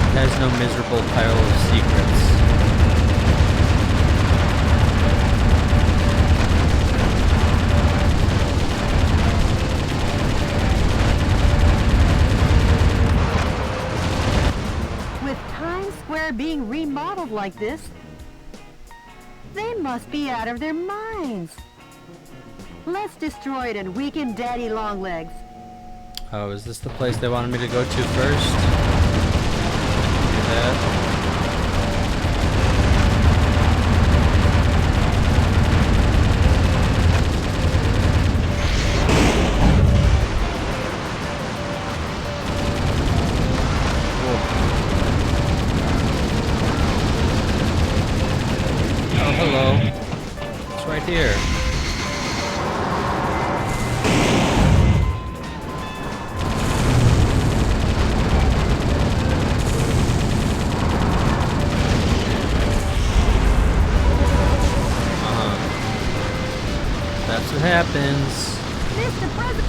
S1: It has no miserable pile of secrets.
S2: With Times Square being remodeled like this, they must be out of their minds. Let's destroy it and weaken Daddy Longlegs.
S1: Oh, is this the place they wanted me to go to first? Do that. Oh, hello. It's right here. That's what happens.
S2: Mr. President!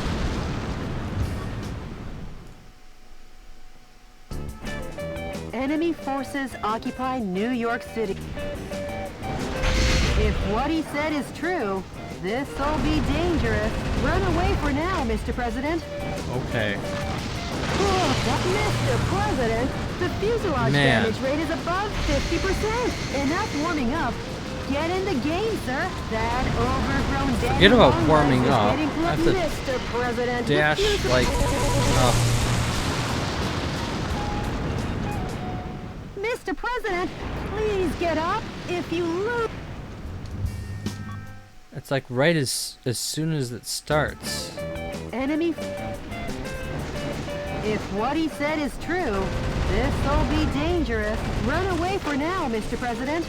S2: Enemy forces occupy New York City. If what he said is true, this'll be dangerous. Run away for now, Mr. President.
S1: Okay.
S2: Mr. President, the fuselage
S1: Man.
S2: damage rate is above 50%. Enough warming up. Get in the game, sir. That overgrown Daddy
S1: Forget about
S2: Longlegs
S1: warming
S2: is
S1: up.
S2: getting
S1: I have to
S2: Mr. President, the
S1: dash
S2: fuselage-
S1: like
S2: Mr. President, please get up. If you lose...
S1: it's like right as soon as it starts.
S2: Enemy... If what he said is true, this'll be dangerous. Run away for now, Mr. President.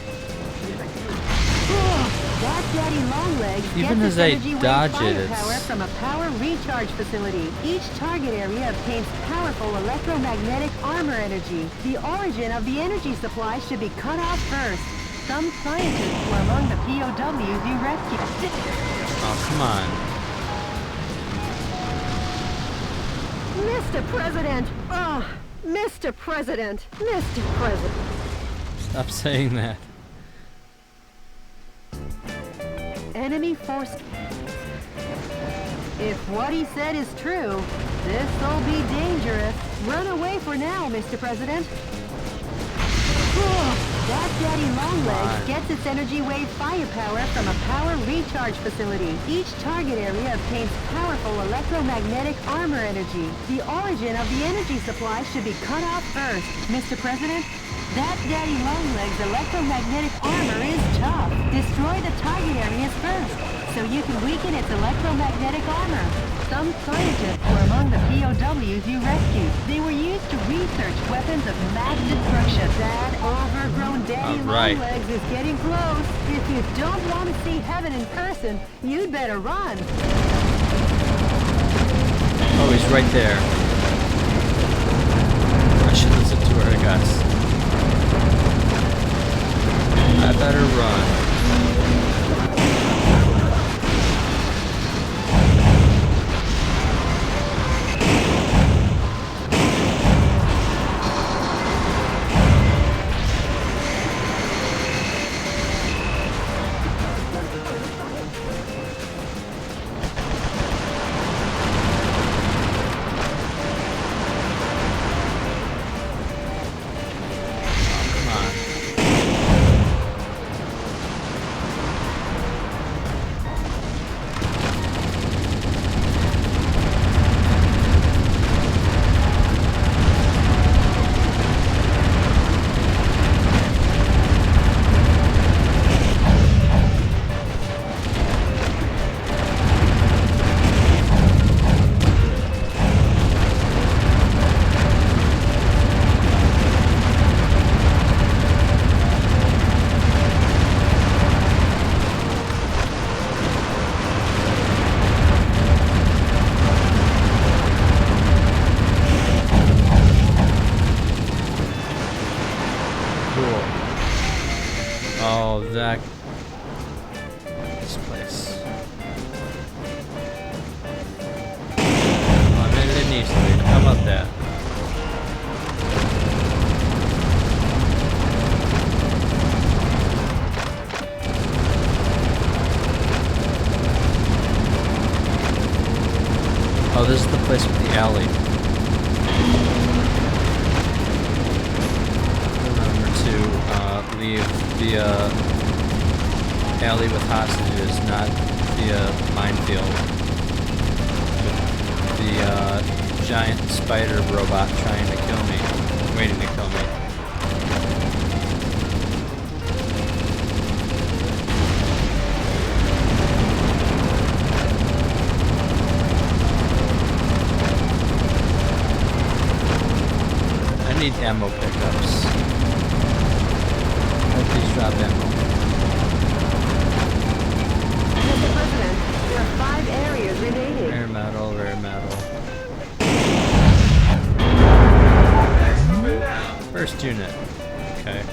S2: That Daddy Longlegs
S1: Even
S2: gets
S1: as
S2: its
S1: I
S2: energy wave
S1: dodge it,
S2: firepower
S1: it's-
S2: from a power recharge facility. Each target area obtains powerful electromagnetic armor energy. The origin of the energy supply should be cut off first. Some scientists were among the POWs you rescued.
S1: Oh, come on.
S2: Mr. President! Oh, Mr. President! Mr. President!
S1: Stop saying that.
S2: Enemy force... If what he said is true, this'll be dangerous. Run away for now, Mr. President. That Daddy Longlegs gets its energy wave firepower from a power recharge facility. Each target area obtains powerful electromagnetic armor energy. The origin of the energy supply should be cut off first. Mr. President, that Daddy Longlegs electromagnetic armor is tough. Destroy the target areas first, so you can weaken its electromagnetic armor. Some scientists were among the POWs you rescued. They were used to research weapons of mass destruction. That overgrown daddy
S1: Alright.
S2: longlegs is getting close. If you don't want to see heaven in person, you'd better run.
S1: Oh, he's right there. I should listen to her, I guess. I better run. Oh, that... this place. I made it easily. How about that? Oh, this is the place with the alley. Leave the alley with hostages, not the minefield. The giant spider robot trying to kill me, waiting to kill me. I need ammo pickups. Please drop ammo.
S2: Mr. President, there are 5 areas remaining.
S1: Rare metal, rare metal. First unit. Okay.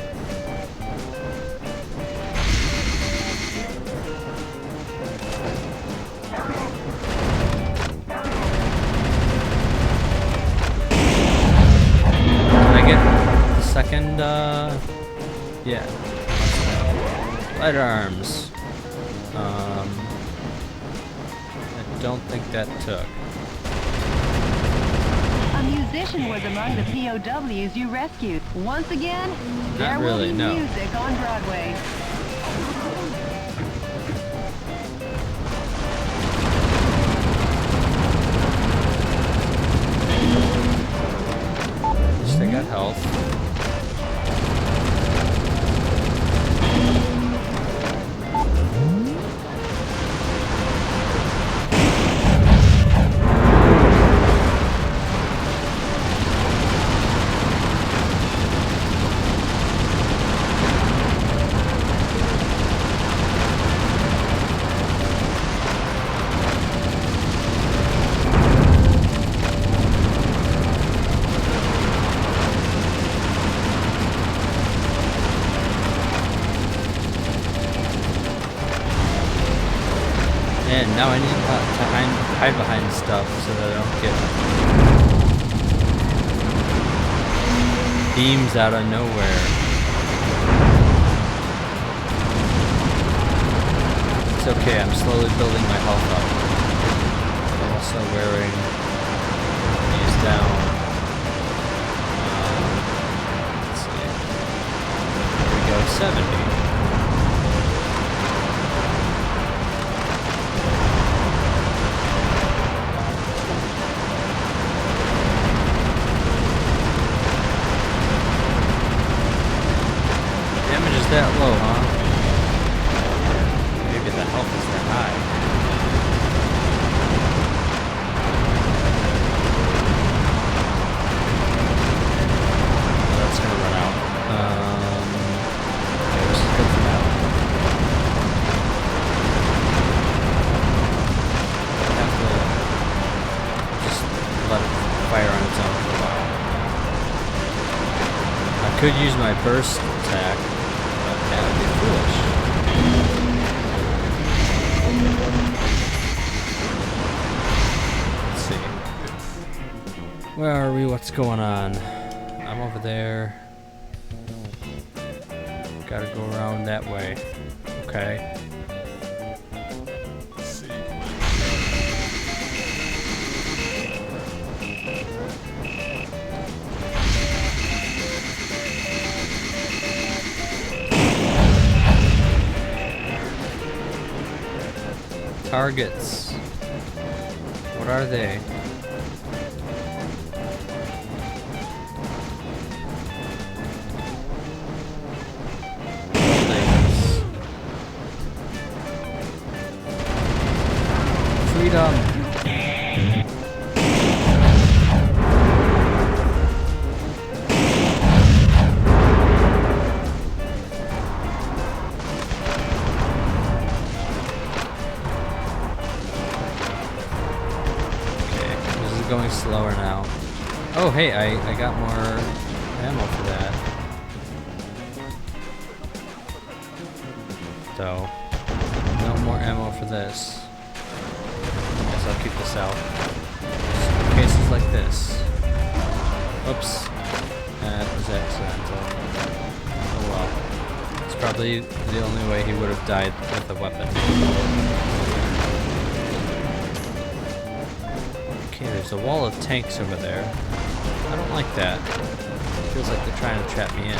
S1: Can I get the second, yeah. Light arms. I don't think that took.
S2: A musician was among the POWs you rescued. Once again, there
S1: really,
S2: will be
S1: no.
S2: music on Broadway.
S1: At least I got health. And now I need to hide behind stuff so that I don't get beams out of nowhere. It's okay, I'm slowly building my health up. I'm also wearing these down. Let's see. Here we go, 70. That low, huh? Maybe the health is that high. fire on its own for a while. I could use my burst attack, but that would be foolish. Let's see. Where are we? What's going on? I'm over there. Gotta go around that way. Okay. Targets. What are they? Buildings. Freedom. Going slower now. Oh, hey, I got more ammo for that. So, no more ammo for this. Guess I'll keep this out. Just in cases like this. Oops. That was accidental. Oh well. It's probably the only way he would have died with a weapon. There's a wall of tanks over there. I don't like that. Feels like they're trying to trap me in.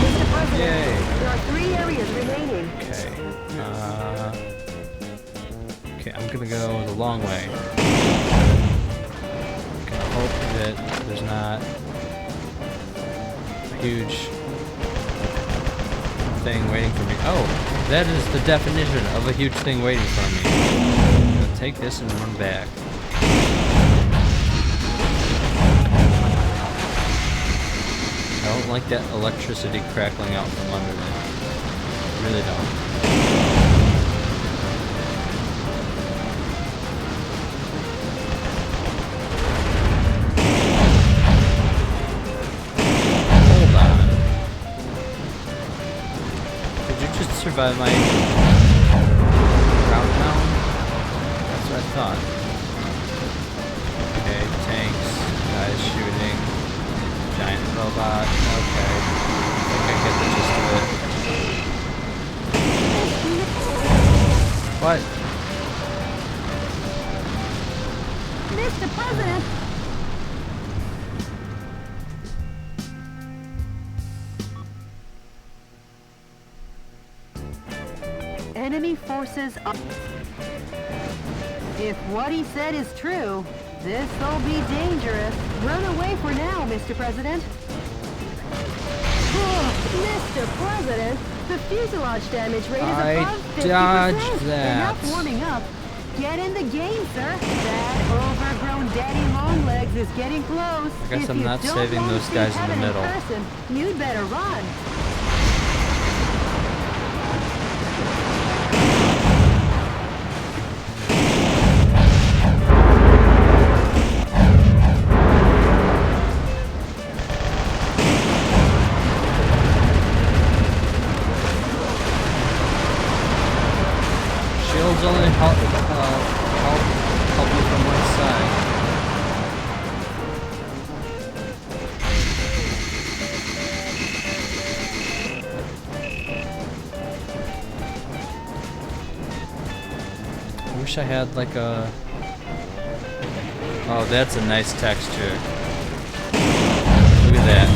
S2: Mr. President,
S1: Yay.
S2: there are 3 areas remaining.
S1: Okay. Okay, I'm gonna go the long way. Gonna hope that there's not a huge thing waiting for me. Oh, that is the definition of a huge thing waiting for me. I'm gonna take this and run back. I don't like that electricity crackling out from under me. I really don't. Survive my ground pound? That's what I thought. Okay, tanks, guys shooting, giant robot, okay. I think I get the gist of it. What?
S2: Mr. President! Enemy forces up. If what he said is true, this'll be dangerous. Run away for now, Mr. President. Mr. President, the fuselage damage rate is above 50%.
S1: dodged that.
S2: Enough warming up. Get in the game, sir. That overgrown daddy longlegs is getting close.
S1: I guess
S2: If
S1: I'm
S2: you
S1: not
S2: don't
S1: saving
S2: want to
S1: those
S2: see
S1: guys in the
S2: heaven
S1: middle.
S2: person, you'd better run.
S1: Shields only help you from one side. I wish I had like a... Oh, that's a nice texture. Look at that.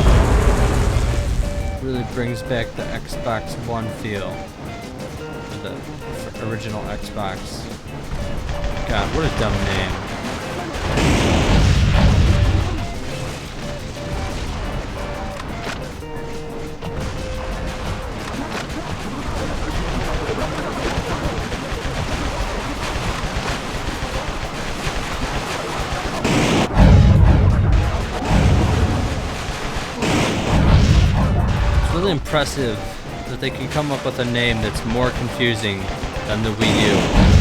S1: Really brings back the Xbox One feel. The original Xbox. God, what a dumb name. really impressive that they can come up with a name that's more confusing than the Wii U.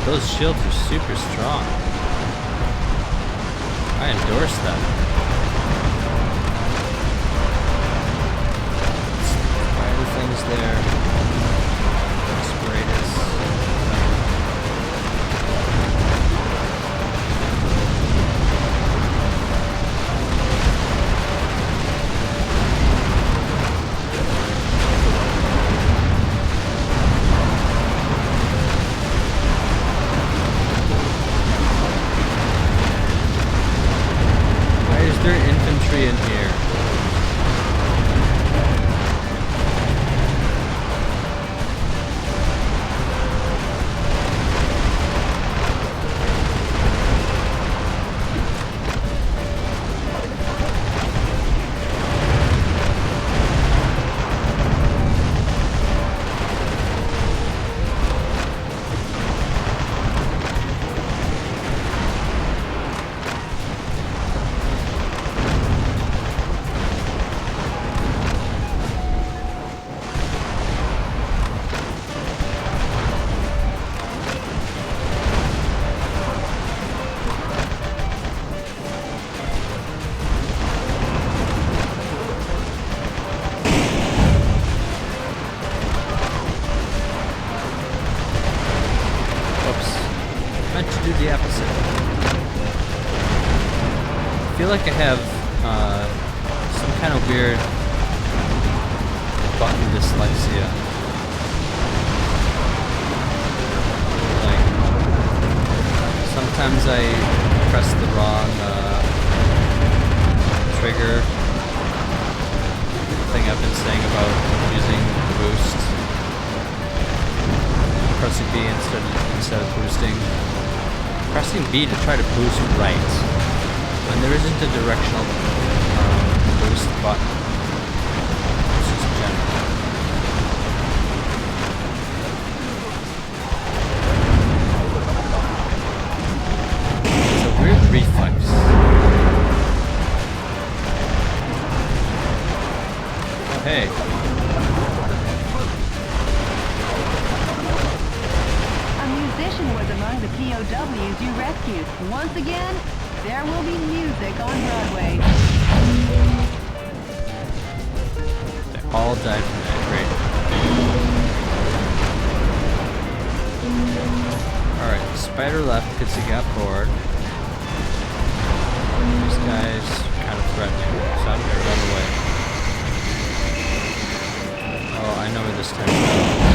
S1: Those shields are super strong. I endorse them. Spider things there. Spiritus. In here. The episode. I feel like I have some kind of weird button dyslexia. Like sometimes I press the wrong trigger. The thing I've been saying about using the boost, pressing B instead of boosting. Pressing B to try to boost right, when there isn't a directional boost button. It's just general. It's a weird reflex. Oh, hey.
S2: Was among the POWs you rescued. Once again, there will be music on Broadway.
S1: They all died from that, great. Alright, spider left because he got bored. These guys kind of threatening, so I'm gonna run away. Oh, I know where this time goes.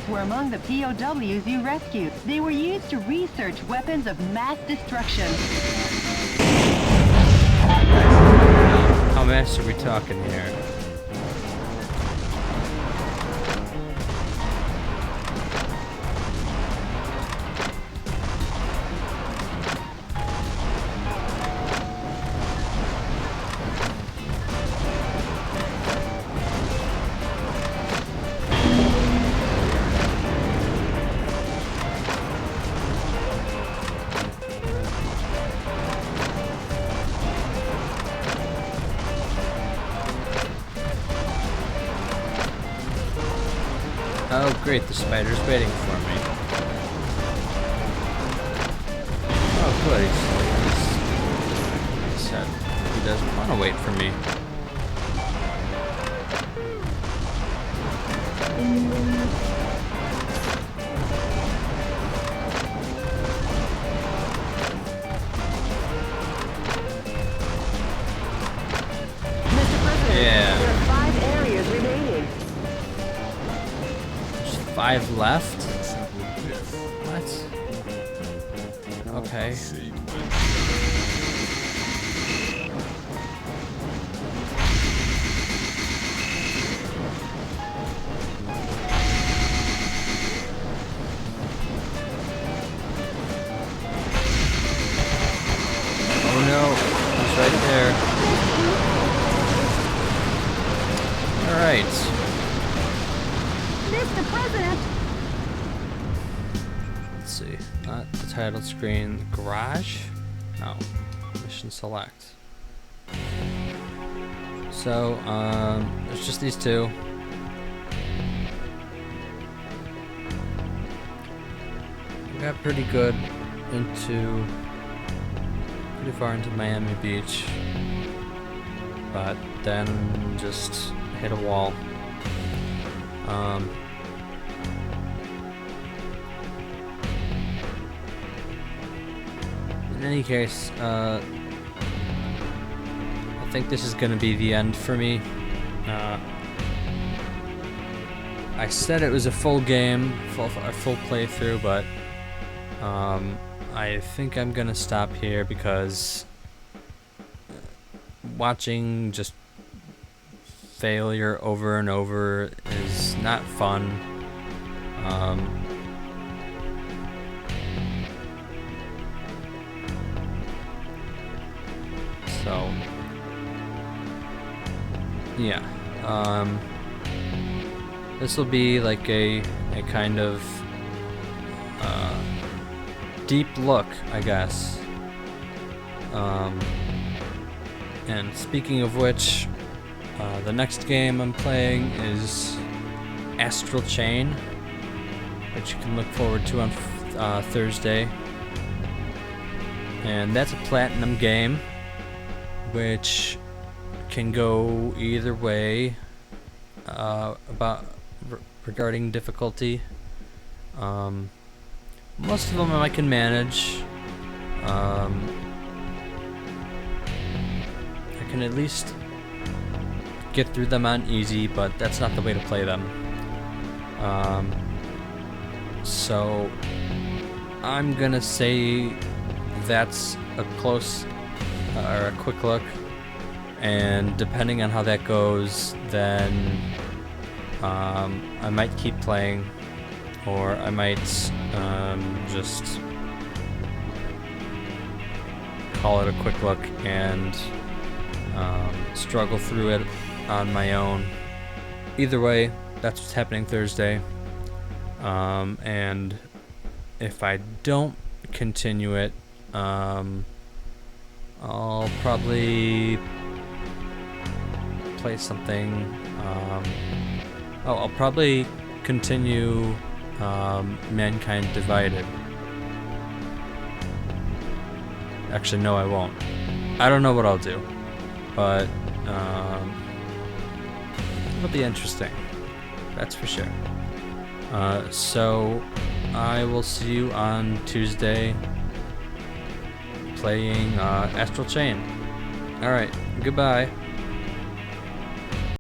S2: Were among the POWs you rescued. They were used to research weapons of mass destruction.
S1: How much are we talking here? Oh great, the spider's waiting for me. Oh good, he said he doesn't want to wait for me. left? What? Okay. Oh no, he's right there. Alright.
S2: Mr. President!
S1: Let's see. Not the title screen. Garage? No. Mission select. So, there's just these two. We got pretty far into Miami Beach, but then just hit a wall. In any case, I think this is gonna be the end for me. I said it was a full game, a full playthrough, but I think I'm gonna stop here because watching just failure over and over is not fun. So yeah, this will be like a kind of deep look, I guess. And speaking of which, the next game I'm playing is Astral Chain, which you can look forward to on Thursday. And that's a platinum game, which can go either way regarding difficulty. Most of them I can manage. I can at least get through them on easy, but that's not the way to play them. So I'm gonna say that's a close or a quick look, and depending on how that goes, then I might keep playing, or I might just call it a quick look and struggle through it on my own. Either way, that's what's happening Thursday. And if I don't continue it, I'll probably play something. I'll probably continue Mankind Divided. Actually, no, I won't. I don't know what I'll do, but it'll be interesting. That's for sure. So I will see you on Tuesday playing Astral Chain. Alright, goodbye.